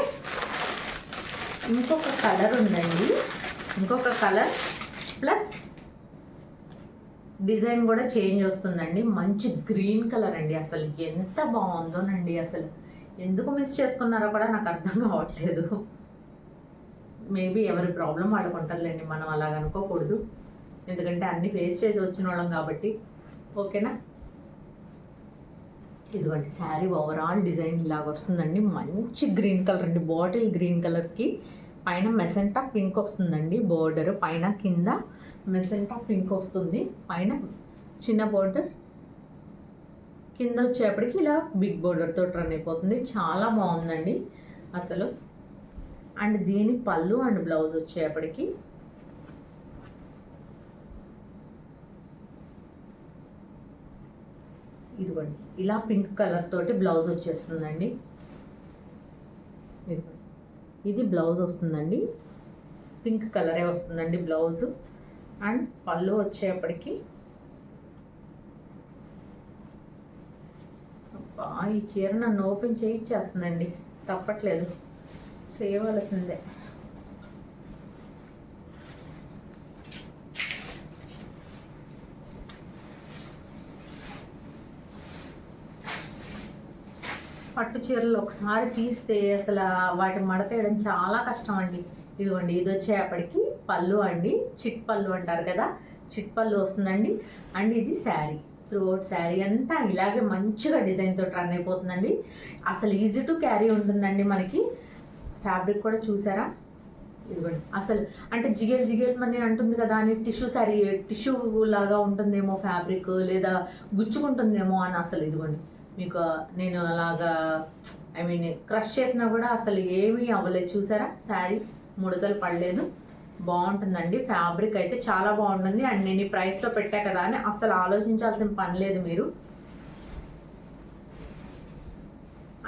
ఇంకొక కలర్ ఉందండి, ఇంకొక కలర్ ప్లస్ డిజైన్ కూడా చేంజ్ వస్తుందండి. మంచి గ్రీన్ కలర్ అండి, అసలు ఎంత బాగుందోనండి. అసలు ఎందుకు మిస్ చేసుకున్నారో కూడా నాకు అర్థం కావట్లేదు. మేబీ ఎవరి ప్రాబ్లం వాడుకుంటుందిలేండి, మనం అలాగ అనుకోకూడదు. ఎందుకంటే అన్నీ ఫేస్ చేసి వచ్చిన వాళ్ళం కాబట్టి. ఓకేనా. ఇదిగోండి శారీ ఓవరాల్ డిజైన్ ఇలాగ వస్తుందండి. మంచి గ్రీన్ కలర్ అండి, బాటిల్ గ్రీన్ కలర్కి పైన మెసెంటా పింక్ వస్తుందండి. బోర్డర్ పైన కింద మెసెంటా పింక్ వస్తుంది, పైన చిన్న బోర్డర్, కింద వచ్చేప్పటికి ఇలా బిగ్ బోర్డర్తో రన్ అయిపోతుంది. చాలా బాగుందండి అసలు. అండ్ దీని పళ్ళు అండ్ బ్లౌజ్ వచ్చేప్పటికి ఇదిగోండి ఇలా పింక్ కలర్ తోటి బ్లౌజ్ వచ్చేస్తుందండి. ఇది బ్లౌజ్ వస్తుందండి, పింక్ కలరే వస్తుందండి బ్లౌజ్. అండ్ పళ్ళు వచ్చేప్పటికి ఈ చీర నన్ను ఓపెన్ చేయించేస్తుందండి, తప్పట్లేదు, చేయవలసిందే. పట్టు చీరలు ఒకసారి తీస్తే అసలు వాటి మడతేయడం చాలా కష్టం అండి. ఇదిగోండి ఇది వచ్చేప్పటికి పళ్ళు అండి, చిట్ పళ్ళు అంటారు కదా, చిట్ పళ్ళు వస్తుందండి. అండ్ ఇది శారీ, త్రూఅవుట్ శారీ అంతా ఇలాగే మంచిగా డిజైన్తో రన్ అయిపోతుందండి. అసలు ఈజీ టు క్యారీ ఉంటుందండి. మనకి ఫ్యాబ్రిక్ కూడా చూసారా, ఇదిగోండి అసలు అంటే జిగేల్ మనీ అంటుంది కదా అని టిష్యూ శారీ, టిష్యూ లాగా ఉంటుందేమో ఫ్యాబ్రిక్, లేదా గుచ్చుకుంటుందేమో అని అసలు ఇదిగోండి మీకు నేను అలాగా క్రష్ చేసినా కూడా అసలు ఏమీ అవ్వలేదు. చూసారా శారీ ముడతలు పడలేదు, బాగుంటుందండి. ఫ్యాబ్రిక్ అయితే చాలా బాగుంటుంది. అండ్ నేను ఈ ప్రైస్లో పెట్టా కదా అని అసలు ఆలోచించాల్సిన పని లేదు మీరు.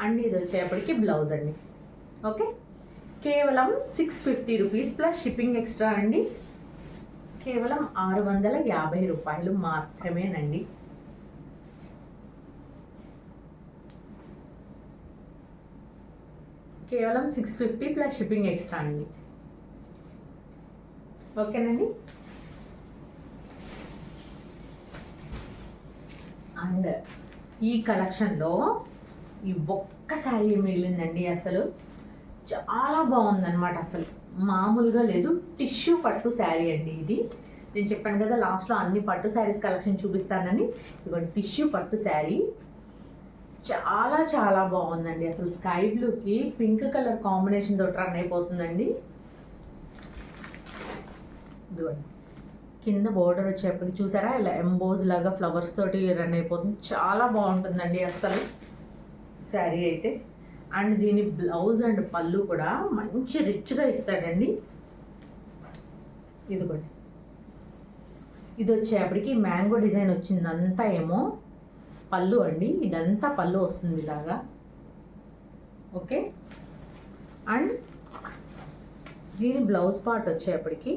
అండ్ ఇది వచ్చేప్పటికి బ్లౌజ్ అండి. ఓకే, కేవలం 650 రూపీస్ ప్లస్ షిప్పింగ్ ఎక్స్ట్రా అండి. కేవలం 650 రూపాయలు మాత్రమేనండి. కేవలం 650 ప్లస్ షిప్పింగ్ ఎక్స్ట్రా అండి. ఓకేనండి. అండ్ ఈ కలెక్షన్లో ఈ ఒక్క శారీ మిగిలిందండి. అసలు చాలా బాగుందన్నమాట, అసలు మామూలుగా లేదు. టిష్యూ పట్టు శారీ అండి ఇది. నేను చెప్పాను కదా లాస్ట్లో అన్ని పట్టు శారీస్ కలెక్షన్ చూపిస్తానని. ఇదిగోండి టిష్యూ పట్టు శారీ చాలా చాలా బాగుందండి. అసలు స్కై బ్లూకి పింక్ కలర్ కాంబినేషన్ తోటి రన్ అయిపోతుందండి. ఇదిగోండి కింద బోర్డర్ వచ్చేప్పటికి చూసారా ఇలా ఎంబోజ్ లాగా ఫ్లవర్స్ తోటి రన్ అయిపోతుంది. చాలా బాగుంటుందండి అస్సలు శారీ అయితే. అండ్ దీని బ్లౌజ్ అండ్ పళ్ళు కూడా మంచి రిచ్గా ఇస్తాడండి. ఇదిగోండి ఇది వచ్చేప్పటికి మ్యాంగో డిజైన్ వచ్చిందంతా ఏమో పళ్ళు అండి, ఇదంతా పళ్ళు వస్తుంది ఇలాగా. ఓకే, అండ్ దీని బ్లౌజ్ పార్ట్ వచ్చేప్పటికి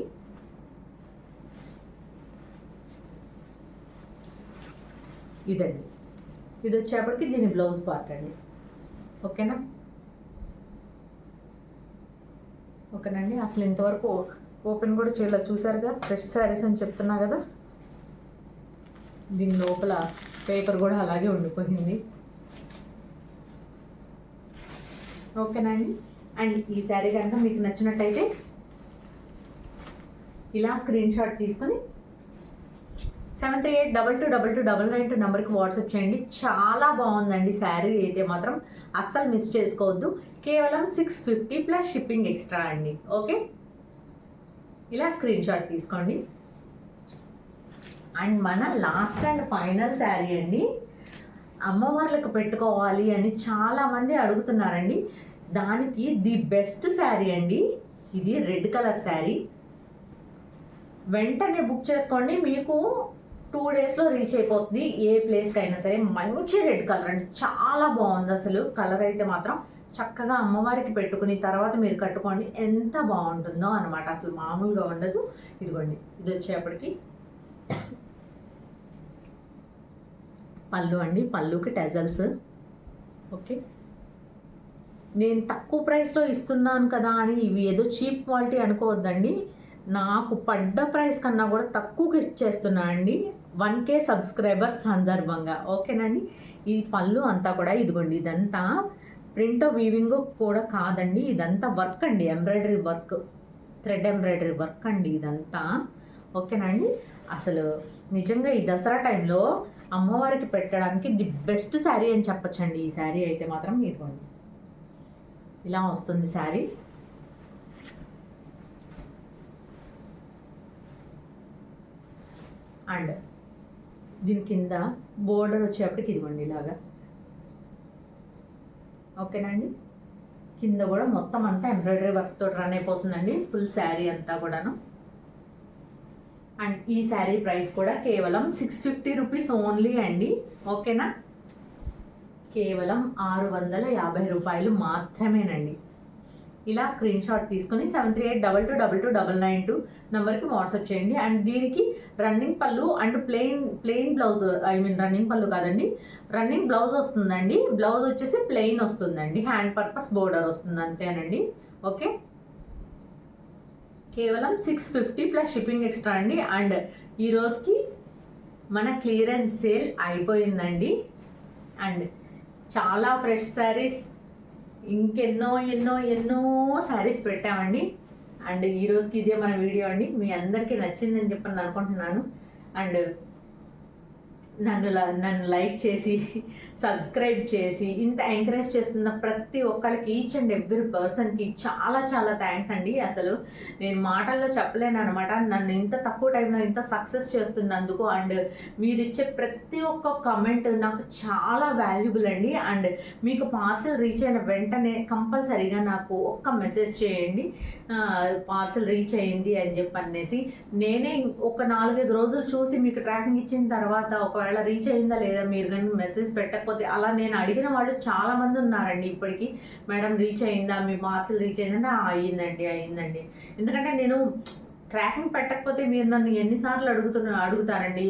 ఇదండి, ఇది వచ్చేప్పటికి దీని బ్లౌజ్ పార్ట్ అండి. ఓకేనా, ఓకేనండి. అసలు ఇంతవరకు ఓపెన్ కూడా చేయలేదు, చూసారుగా ఫ్రెష్ శారీస్ అని చెప్తున్నా కదా. దీని లోపల పేపర్ కూడా అలాగే ఉండిపోయింది. ఓకేనండి. అండ్ ఈ శారీ కనుక మీకు నచ్చినట్టయితే ఇలా స్క్రీన్ షాట్ తీసుకొని 7382229992 నెంబర్కి వాట్సాప్ చేయండి. చాలా బాగుందండి శారీ అయితే మాత్రం అస్సలు మిస్ చేసుకోవద్దు. కేవలం 650 ప్లస్ షిప్పింగ్ ఎక్స్ట్రా అండి. ఓకే, ఇలా స్క్రీన్ షాట్ తీసుకోండి. అండ్ మన లాస్ట్ అండ్ ఫైనల్ శారీ అండి. అమ్మవార్లకు పెట్టుకోవాలి అని చాలామంది అడుగుతున్నారండి. దానికి ది బెస్ట్ శారీ అండి ఇది. Red colour sari. వెంటనే బుక్ చేసుకోండి, మీకు 2 డేస్లో రీచ్ అయిపోతుంది. ఏ ప్లేస్కి అయినా సరే. మంచి రెడ్ కలర్ అండి, చాలా బాగుంది అసలు. కలర్ అయితే మాత్రం చక్కగా అమ్మవారికి పెట్టుకుని తర్వాత మీరు కట్టుకోండి, ఎంత బాగుంటుందో అనమాట. అసలు మామూలుగా ఉండదు. ఇదిగోండి, ఇది వచ్చేప్పటికి పళ్ళు అండి. పళ్ళుకి టెజల్స్. ఓకే, నేను తక్కువ ప్రైస్లో ఇస్తున్నాను కదా అని ఇవి ఏదో చీప్ క్వాలిటీ అనుకోవద్దండి. నాకు పడ్డ ప్రైస్ కన్నా కూడా తక్కువకి ఇచ్చేస్తున్నా అండి, 1K సబ్స్క్రైబర్స్ సందర్భంగా. ఓకేనండి. ఈ పళ్ళు అంతా కూడా ఇదిగోండి, ఇదంతా ప్రింట్ వీవింగ్ కూడా కాదండి, ఇదంతా వర్క్ అండి, embroidery work, thread embroidery work అండి ఇదంతా. ఓకేనండి. అసలు నిజంగా ఈ దసరా టైంలో అమ్మవారికి పెట్టడానికి ది బెస్ట్ శారీ అని చెప్పచ్చండి. ఈ శారీ అయితే మాత్రం ఇదిగోండి, ఇలా వస్తుంది శారీ. అండ్ దీని కింద బోర్డర్ వచ్చేప్పటికి ఇదిగోండి ఇలాగా. ఓకేనండి. కింద కూడా మొత్తం అంతా ఎంబ్రాయిడరీ వర్క్ తోటి రన్ అయిపోతుందండి ఫుల్ శారీ అంతా కూడాను. అండ్ ఈ శారీ ప్రైస్ కూడా కేవలం 650 రూపీస్ ఓన్లీ అండి. ఓకేనా, కేవలం 650 రూపాయలు మాత్రమేనండి. ఇలా స్క్రీన్ షాట్ తీసుకొని 7382229992 నెంబర్కి వాట్సాప్ చేయండి. అండ్ దీనికి రన్నింగ్ పళ్ళు అండ్ ప్లెయిన్ బ్లౌజ్, రన్నింగ్ పళ్ళు కాదండి, రన్నింగ్ బ్లౌజ్ వస్తుందండి. బ్లౌజ్ వచ్చేసి ప్లెయిన్ వస్తుందండి, హ్యాండ్ పర్పస్ బోర్డర్ వస్తుంది అంతేనండి. ఓకే, కేవలం 650 ప్లస్ షిప్పింగ్ ఎక్స్ట్రా అండి. అండ్ ఈ రోజుకి మన క్లియరెన్స్ సేల్ అయిపోయిందండి. అండ్ చాలా ఫ్రెష్ శారీస్, ఇంకెన్నో ఎన్నో ఎన్నో శారీస్ పెట్టామండి. అండ్ ఈ రోజుకి ఇదే మన వీడియో అండి. మీ అందరికీ నచ్చిందని చెప్పని అనుకుంటున్నాను. అండ్ నన్ను లైక్ చేసి సబ్స్క్రైబ్ చేసి ఇంత ఎంకరేజ్ చేస్తున్న ప్రతి ఒక్కరికి, ఈచ్ అండ్ ఎవ్రీ పర్సన్కి చాలా చాలా థ్యాంక్స్ అండి. అసలు నేను మాటల్లో చెప్పలేను అనమాట. నన్ను ఇంత తక్కువ టైంలో ఇంత సక్సెస్ చేస్తున్నందుకు. అండ్ మీరు ఇచ్చే ప్రతి ఒక్క కమెంట్ నాకు చాలా వాల్యుబుల్ అండి. అండ్ మీకు పార్సల్ రీచ్ అయిన వెంటనే కంపల్సరీగా నాకు ఒక్క మెసేజ్ చేయండి, పార్సల్ రీచ్ అయ్యింది అని చెప్పనేసి. నేనే ఒక 4-5 రోజులు చూసి మీకు ట్రాకింగ్ ఇచ్చిన తర్వాత ఒకవేళ రీచ్ అయిందా లేదా మీరు కానీ మెసేజ్ పెట్టకపోతే, అలా నేను అడిగిన వాళ్ళు చాలామంది ఉన్నారండి ఇప్పటికీ. మేడం రీచ్ అయిందా, మీ పార్సల్ రీచ్ అయిందంటే అయ్యిందండి. ఎందుకంటే నేను ట్రాకింగ్ పెట్టకపోతే మీరు నన్ను ఎన్నిసార్లు అడుగుతారండి.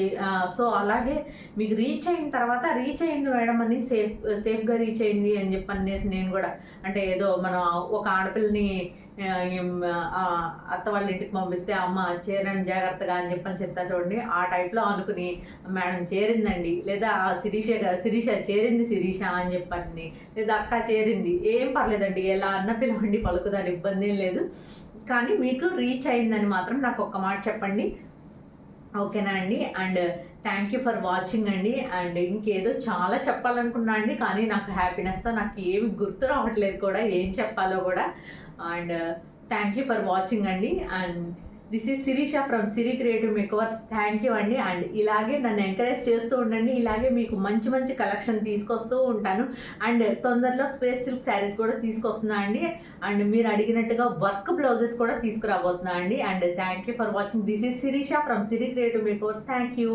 సో అలాగే మీకు రీచ్ అయిన తర్వాత రీచ్ అయింది మేడం అని సేఫ్గా రీచ్ అయింది అని చెప్పనేసి నేను కూడా, అంటే ఏదో మనం ఒక ఆడపిల్లని అత్త వాళ్ళ ఇంటికి పంపిస్తే అమ్మ చేరని జాగ్రత్తగా అని చెప్తా చూడండి, ఆ టైప్లో అనుకుని మేడం చేరిందండి, లేదా శిరీష చేరింది శిరీష అని చెప్పని, లేదా అక్క చేరింది, ఏం పర్లేదండి, ఎలా అన్న పిలవండి, పలుకుదాని ఇబ్బంది ఏం లేదు. కానీ మీకు రీచ్ అయిందని మాత్రం నాకు ఒక్క మాట చెప్పండి. ఓకేనా అండి. And thank you for watching అండి. అండ్ ఇంకేదో చాలా చెప్పాలనుకున్నా అండి, కానీ నాకు హ్యాపీనెస్తో నాకు ఏమి గుర్తు రావట్లేదు కూడా ఏం చెప్పాలో కూడా. And thank you for watching అండి. And this is Sirisha from Siri creative makeovers. Thank you అండి. అండ్ ఇలాగే నన్ను ఎంకరేజ్ చేస్తూ ఉండండి, ఇలాగే మీకు మంచి మంచి కలెక్షన్ తీసుకొస్తూ ఉంటాను. అండ్ తొందరలో స్పేస్ సిల్క్ శారీస్ కూడా తీసుకొస్తున్నా అండి. అండ్ మీరు అడిగినట్టుగా వర్క్ బ్లౌజెస్ కూడా తీసుకురాబోతున్నా అండి. And thank you for watching. This is Sirisha from Siri creative makeovers. Thank you.